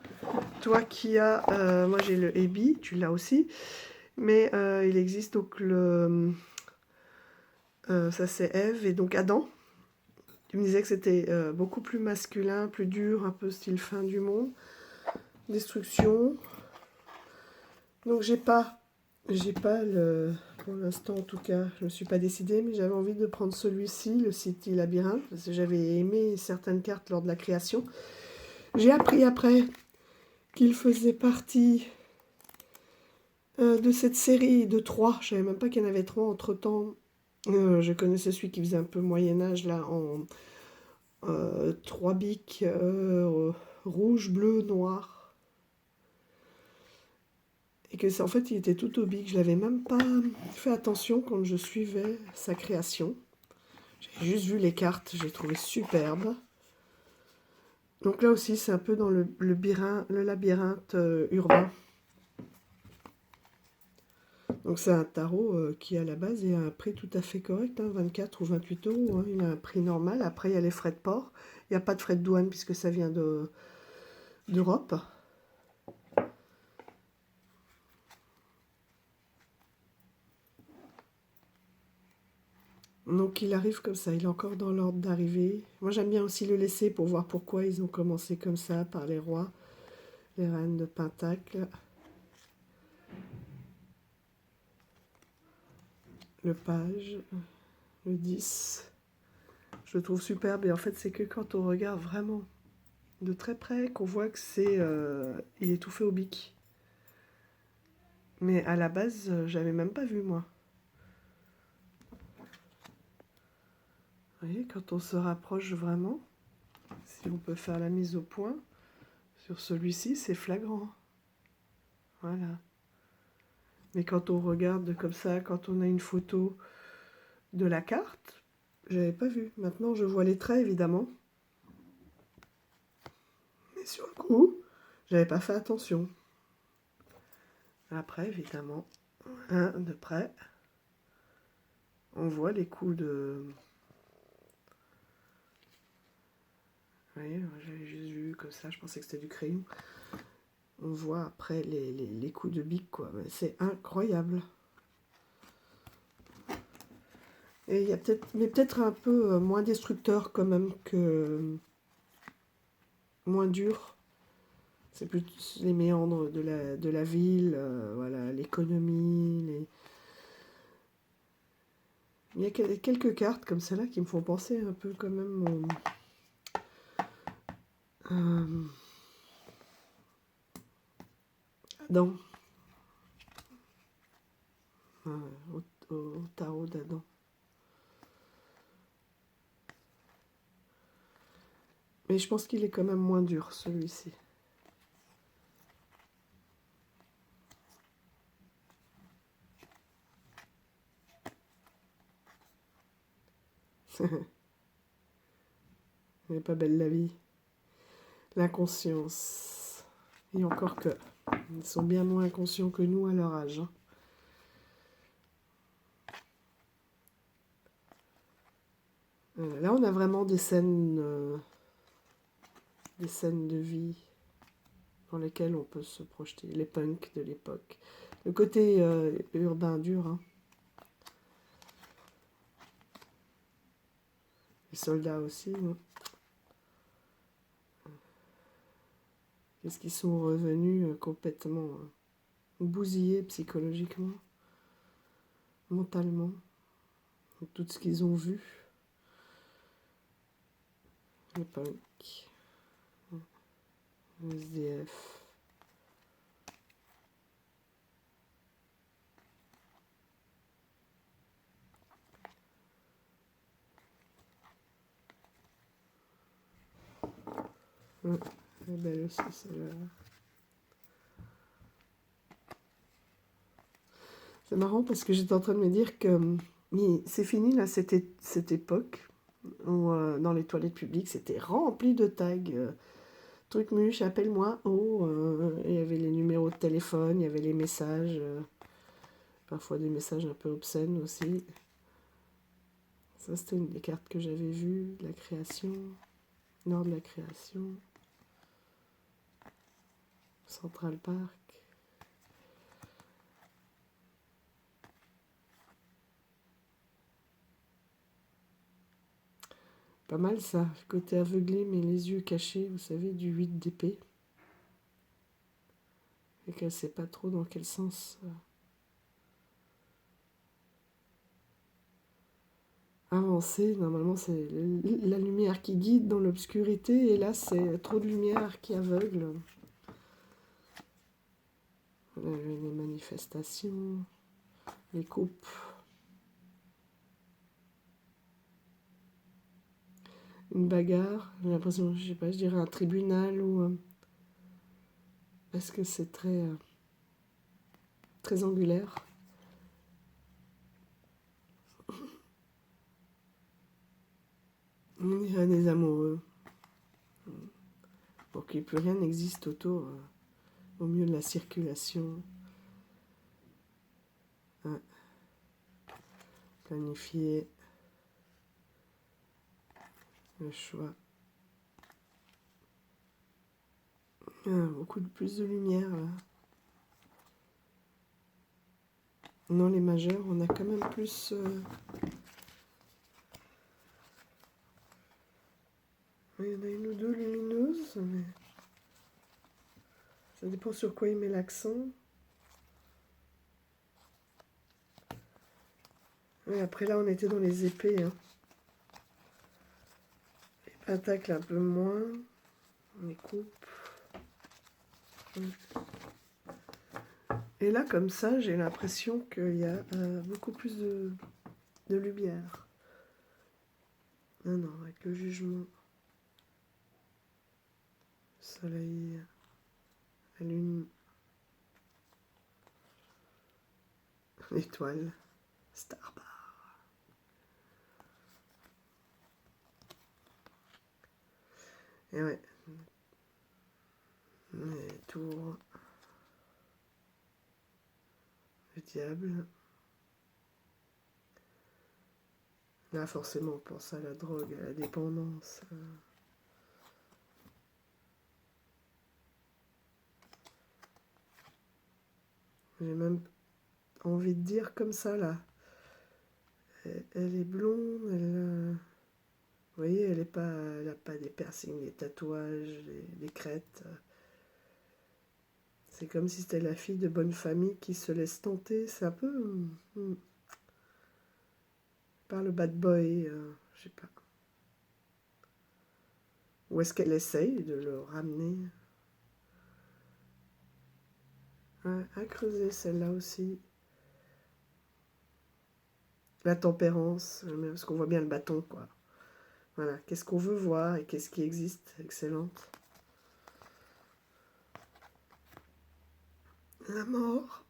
toi qui as... moi j'ai le Ebi, tu l'as aussi. Mais il existe donc ça c'est Ève et donc Adam. Tu me disais que c'était beaucoup plus masculin, plus dur, un peu style fin du monde. Destruction. Donc j'ai pas le... Pour l'instant en tout cas, je ne me suis pas décidée, mais j'avais envie de prendre celui-ci, le City Labyrinthe, parce que j'avais aimé certaines cartes lors de la création. J'ai appris après qu'il faisait partie de cette série de 3. Je savais même pas qu'il y en avait 3 entre-temps. Je connaissais celui qui faisait un peu Moyen-Âge, là, en 3 bics, rouge, bleu, noir. Et que en fait, il était tout au bic. Je l'avais même pas fait attention quand je suivais sa création. J'ai juste vu les cartes, j'ai trouvé superbe. Donc là aussi, c'est un peu dans le labyrinthe urbain. Donc c'est un tarot qui à la base est à un prix tout à fait correct, hein, 24 ou 28 euros. Hein, il a un prix normal. Après, il y a les frais de port. Il n'y a pas de frais de douane puisque ça vient d'Europe. Donc il arrive comme ça, il est encore dans l'ordre d'arrivée. Moi j'aime bien aussi le laisser pour voir pourquoi ils ont commencé comme ça, par les rois, les reines de Pentacle. le page, le 10. Je le trouve superbe et en fait c'est que quand on regarde vraiment de très près qu'on voit que il est tout fait au bic. Mais à la base, j'avais même pas vu moi. Vous voyez, quand on se rapproche vraiment, si on peut faire la mise au point, sur celui-ci, c'est flagrant. Voilà. Mais quand on regarde comme ça, quand on a une photo de la carte, j'avais pas vu. Maintenant, je vois les traits, évidemment. Mais sur le coup, j'avais pas fait attention. Après, évidemment, de près, on voit les coups de... Vous voyez, j'avais juste vu comme ça, je pensais que c'était du crayon. On voit après les coups de bic, quoi. C'est incroyable. Et il y a peut-être, mais peut-être un peu moins destructeur quand même que moins dur. C'est plus les méandres de la ville, voilà, l'économie. Il y a quelques cartes comme celle-là qui me font penser un peu quand même Adam, au tarot d'Adam. Mais je pense qu'il est quand même moins dur, celui-ci. Elle n'est pas belle la vie. L'inconscience. Et encore que, ils sont bien moins inconscients que nous à leur âge. Hein. Là, on a vraiment des scènes de vie dans lesquelles on peut se projeter. Les punks de l'époque. Le côté urbain dur. Hein. Les soldats aussi. Hein. Qu'est-ce qu'ils sont revenus complètement bousillés psychologiquement, mentalement. Tout ce qu'ils ont vu. Les punks. Les SDF. Ouais, elle est belle aussi celle-là. C'est marrant parce que j'étais en train de me dire que c'est fini là cette époque où dans les toilettes publiques c'était rempli de tags. Truc muche, appelle-moi. Oh, il y avait les numéros de téléphone, il y avait les messages. Parfois des messages un peu obscènes aussi. Ça c'était une des cartes que j'avais vues. De la création. Nord de la création. Central Park. Pas mal ça, côté aveuglé mais les yeux cachés, vous savez, du 8 d'épée. Et qu'elle sait pas trop dans quel sens avancer. Normalement, c'est la lumière qui guide dans l'obscurité, et là, c'est trop de lumière qui aveugle. Les manifestations, les coupes. Une bagarre, j'ai l'impression, je sais pas, je dirais un tribunal ou... parce que c'est très angulaire. On dirait des amoureux. Pour que plus rien n'existe autour, au milieu de la circulation. Ouais. Planifier le choix. Beaucoup plus de lumière là. Non, les majeurs, on a quand même plus... Il y en a une ou deux lumineuses, mais ça dépend sur quoi il met l'accent. Ouais, après là, on était dans les épées. Hein. Les pentacles un peu moins. On les coupe. Et là, comme ça, j'ai l'impression qu'il y a beaucoup plus de lumière. Non, non, avec le jugement. Le soleil, la lune, l'étoile, Starbar. Et ouais. Les tours. Le diable. Là, forcément, on pense à la drogue, à la dépendance. J'ai même envie de dire comme ça, là. Elle est blonde, vous voyez, elle n'a pas des piercings, des tatouages, des crêtes. C'est comme si c'était la fille de bonne famille qui se laisse tenter. C'est un peu... par le bad boy, je sais pas. Ou est-ce qu'elle essaye de le ramener? Ouais, à creuser celle-là aussi. La tempérance, parce qu'on voit bien le bâton, quoi. Voilà, qu'est-ce qu'on veut voir et qu'est-ce qui existe? Excellente. La mort.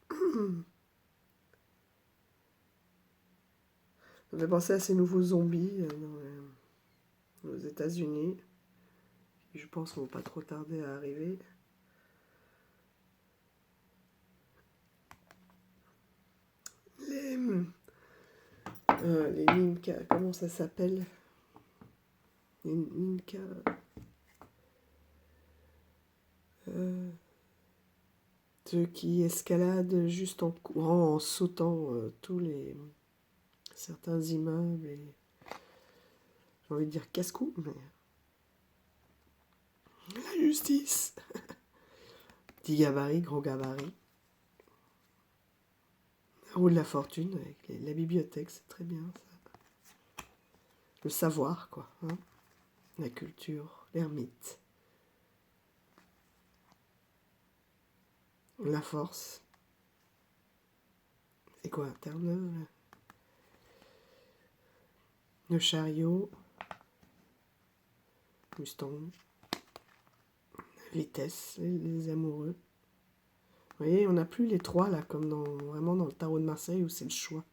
Ça me fait penser à ces nouveaux zombies aux États-Unis, qui je pense vont pas trop tarder à arriver. Les Ninka, comment ça s'appelle? Les Ninka. Ceux qui escaladent juste en courant, en sautant certains immeubles et j'ai envie de dire casse-cou, mais la justice. Petit gabarit, gros gabarit. La roue de la fortune avec la bibliothèque, c'est très bien ça. Le savoir, quoi. Hein, la culture, l'ermite. La force. C'est quoi, Terre-Neuve? Le chariot. Mustang. La vitesse, les amoureux. Vous voyez, on n'a plus les trois, là, comme vraiment dans le tarot de Marseille, où c'est le choix.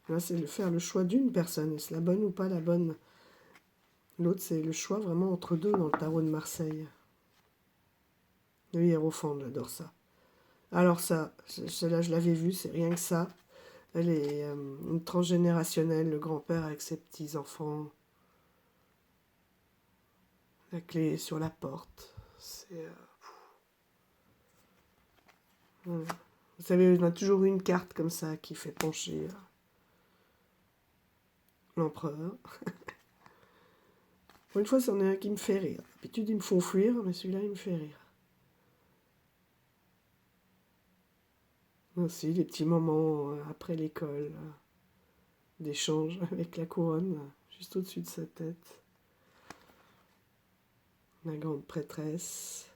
Là, c'est de faire le choix d'une personne. Est-ce la bonne ou pas la bonne? L'autre, c'est le choix vraiment entre deux dans le tarot de Marseille. Le hiérophant, j'adore ça. Alors ça, celle-là, je l'avais vu, c'est rien que ça. Elle est une transgénérationnelle, le grand-père avec ses petits-enfants. La clé sur la porte. C'est... Vous savez, on a toujours une carte comme ça qui fait pencher l'empereur. Pour une fois, c'en est un qui me fait rire. D'habitude, ils me font fuir, mais celui-là, il me fait rire. Aussi, les petits moments après l'école, d'échange avec la couronne, juste au-dessus de sa tête. La grande prêtresse.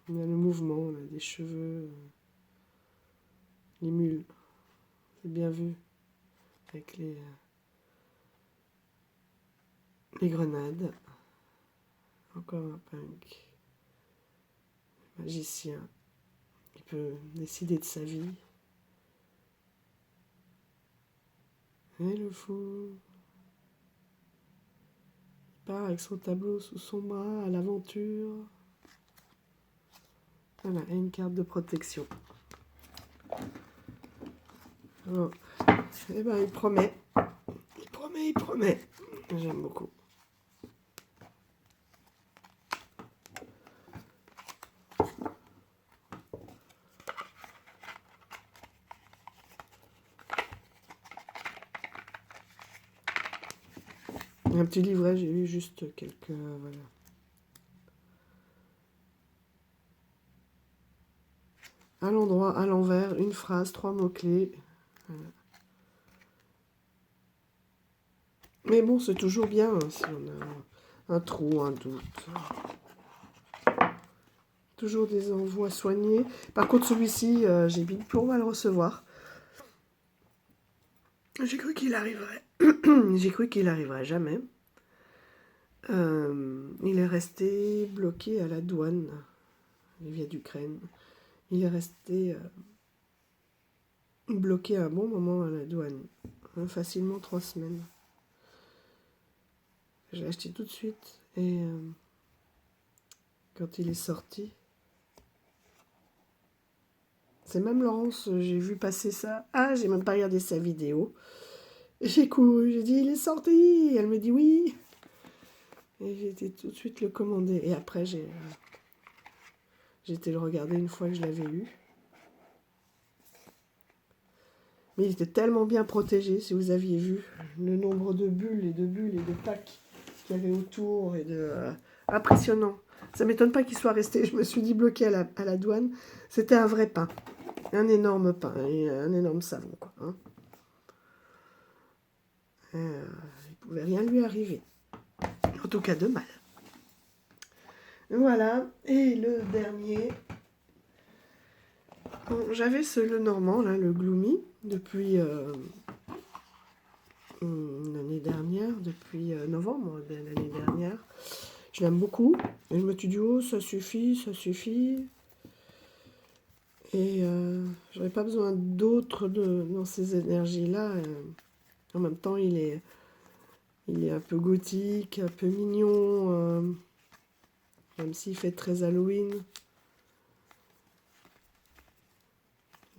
On a le mouvement, on a des cheveux. Les mules. C'est bien vu. Avec les grenades. Encore un punk. Magicien. Il peut décider de sa vie. Et le fou. Il part avec son tableau sous son bras à l'aventure. Voilà, et une carte de protection. Bon. Eh ben, il promet. Il promet, il promet. J'aime beaucoup. Un petit livret, j'ai eu juste quelques... voilà. à l'endroit, à l'envers, une phrase, 3 mots-clés. Voilà. Mais bon, c'est toujours bien hein, si on a un trou, un doute. Toujours des envois soignés. Par contre, celui-ci, j'ai mis pour mal le recevoir. J'ai cru qu'il arriverait. J'ai cru qu'il arriverait jamais. Il est resté bloqué à la douane. Il vient d'Ukraine. Il est resté bloqué un bon moment à la douane. Facilement 3 semaines. J'ai acheté tout de suite. Et quand il est sorti... C'est même Laurence, j'ai vu passer ça. Ah, j'ai même pas regardé sa vidéo. J'ai couru, j'ai dit, il est sorti. Elle me dit oui. Et j'ai été tout de suite le commander. Et après, j'ai été le regarder une fois que je l'avais eu. Mais il était tellement bien protégé, si vous aviez vu le nombre de bulles et de packs qu'il y avait autour. Et de, impressionnant. Ça m'étonne pas qu'il soit resté, je me suis dit, bloqué à la douane. C'était un vrai pain. Un énorme pain et un énorme savon, quoi. Hein. Il ne pouvait rien lui arriver. En tout cas, de mal. Voilà. Et le dernier... Bon, j'avais le normand, là, le Gloomy, depuis l'année dernière, depuis novembre de l'année dernière. Je l'aime beaucoup. Et je me suis dit, oh, ça suffit, ça suffit. Et j'aurais pas besoin d'autres dans ces énergies-là. En même temps, il est un peu gothique, un peu mignon, même s'il fait très Halloween.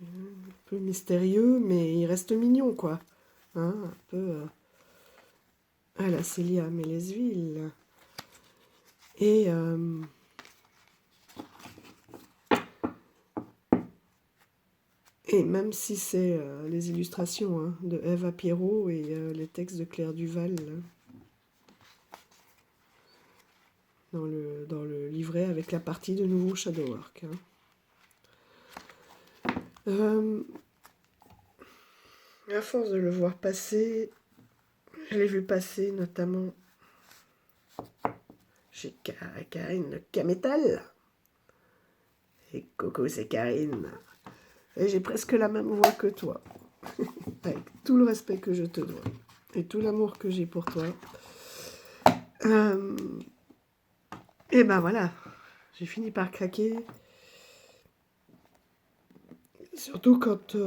Un peu mystérieux, mais il reste mignon, quoi. Hein, un peu à la Célia Mélesville. Et même si c'est les illustrations hein, de Eva Pierrot et les textes de Claire Duval là, dans le livret avec la partie de nouveau Shadowwork. Hein. À force de le voir passer, je l'ai vu passer notamment chez Karine Kametal. Et Coco, c'est Karine. Et j'ai presque la même voix que toi. Avec tout le respect que je te dois. Et tout l'amour que j'ai pour toi. Et ben voilà. J'ai fini par craquer. Surtout quand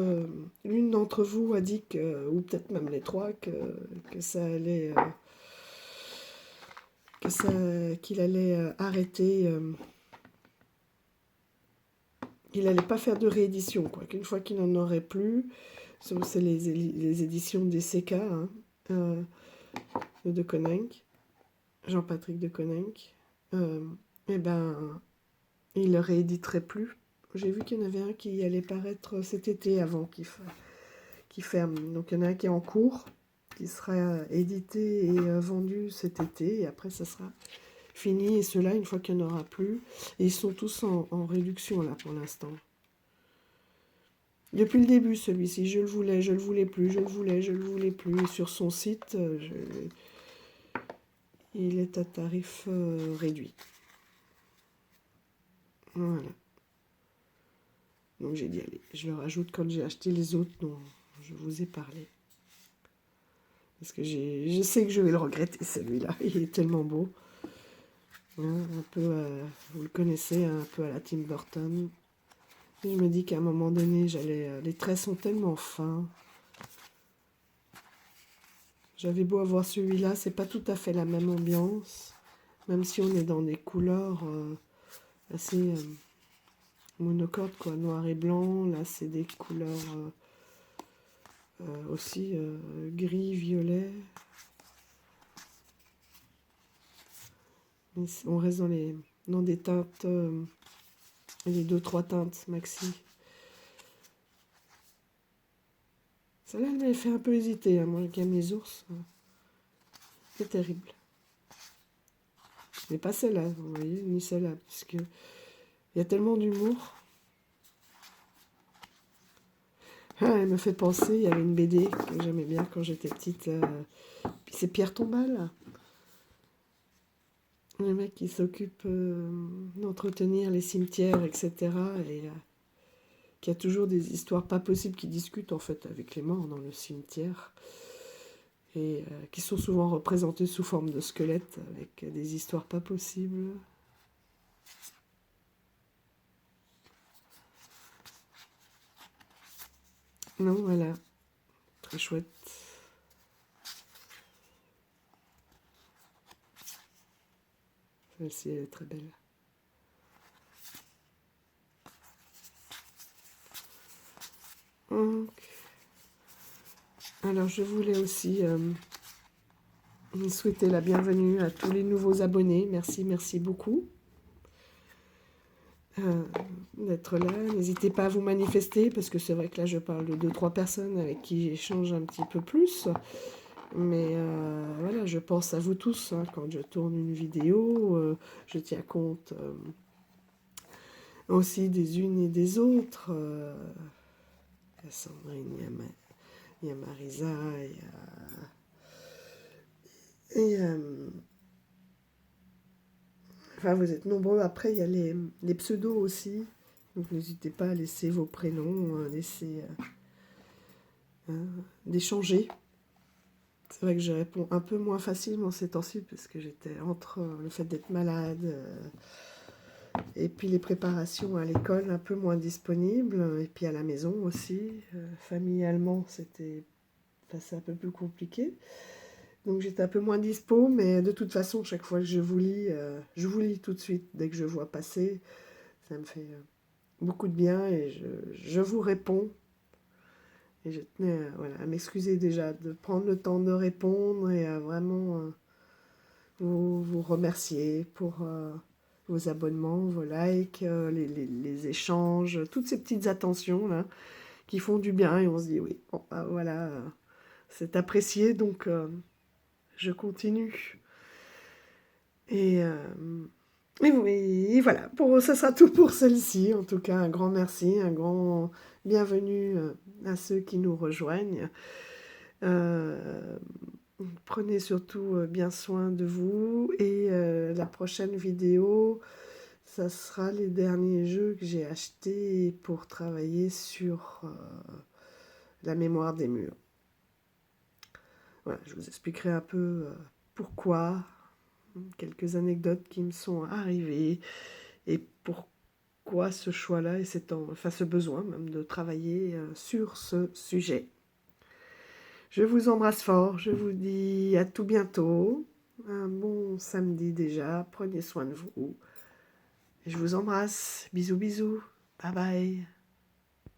l'une d'entre vous a dit que, ou peut-être même les trois, que ça allait... qu'il allait arrêter... qu'il n'allait pas faire de réédition, quoi. Qu'une fois qu'il n'en aurait plus, c'est les éditions des CK, hein, de Coninck, Jean-Patrick de Coninck, et ben, il ne rééditerait plus. J'ai vu qu'il y en avait un qui allait paraître cet été avant qu'il ferme. Donc il y en a un qui est en cours, qui sera édité et vendu cet été, et après ça sera fini. Et ceux-là, une fois qu'il n'y en aura plus, et ils sont tous en réduction là pour l'instant. Depuis le début, celui-ci, je le voulais plus, je le voulais plus. Et sur son site, il est à tarif réduit. Voilà. Donc j'ai dit, allez, je le rajoute quand j'ai acheté les autres dont je vous ai parlé. Parce que je sais que je vais le regretter, celui-là. Il est tellement beau. Hein, un peu, vous le connaissez, un peu à la Tim Burton. Et je me dis qu'à un moment donné, les traits sont tellement fins. J'avais beau avoir celui-là, c'est pas tout à fait la même ambiance. Même si on est dans des couleurs assez monocordes, quoi, noir et blanc. Là, c'est des couleurs aussi gris, violet. On reste dans des teintes, les 2-3 teintes maxi. Celle-là, elle m'avait fait un peu hésiter. Hein. Moi, qui aime les ours, c'est terrible. Mais pas celle-là, vous voyez, ni celle-là, puisque il y a tellement d'humour. Ah, elle me fait penser, il y avait une BD que j'aimais bien quand j'étais petite. C'est Pierre Tombal, le mec qui s'occupe d'entretenir les cimetières, etc. Et qui a toujours des histoires pas possibles, qui discutent en fait avec les morts dans le cimetière. Et qui sont souvent représentées sous forme de squelettes avec des histoires pas possibles. Non, voilà, très chouette. Celle-ci, elle est très belle. Donc, alors, je voulais aussi souhaiter la bienvenue à tous les nouveaux abonnés. Merci, merci beaucoup d'être là. N'hésitez pas à vous manifester, parce que c'est vrai que là, je parle de 2-3 personnes avec qui j'échange un petit peu plus. Mais voilà, je pense à vous tous hein, quand je tourne une vidéo. Je tiens compte aussi des unes et des autres. Il y a Sandrine, il y a Marisa, enfin, vous êtes nombreux. Après, il y a les pseudos aussi. Donc, n'hésitez pas à laisser vos prénoms, d'échanger. C'est vrai que je réponds un peu moins facilement ces temps-ci parce que j'étais entre le fait d'être malade et puis les préparations à l'école un peu moins disponibles et puis à la maison aussi. Familialement, c'est un peu plus compliqué. Donc j'étais un peu moins dispo, mais de toute façon, chaque fois que je vous lis tout de suite dès que je vois passer. Ça me fait beaucoup de bien et je vous réponds. Et je tenais voilà, à m'excuser déjà de prendre le temps de répondre et à vraiment vous remercier pour vos abonnements, vos likes, les échanges, toutes ces petites attentions là qui font du bien et on se dit oui, bon, bah, voilà, c'est apprécié donc je continue. Et, et voilà, ça sera tout pour celle-ci. En tout cas, un grand merci, un grand bienvenue à ceux qui nous rejoignent. Euh, Prenez surtout bien soin de vous et la prochaine vidéo, ça sera les derniers jeux que j'ai achetés pour travailler sur la mémoire des murs. Voilà, je vous expliquerai un peu pourquoi, quelques anecdotes qui me sont arrivées et pourquoi ce choix-là et ce besoin même de travailler sur ce sujet. Je vous embrasse fort, je vous dis à tout bientôt. Un bon samedi déjà, prenez soin de vous. Je vous embrasse, bisous bisous, bye bye.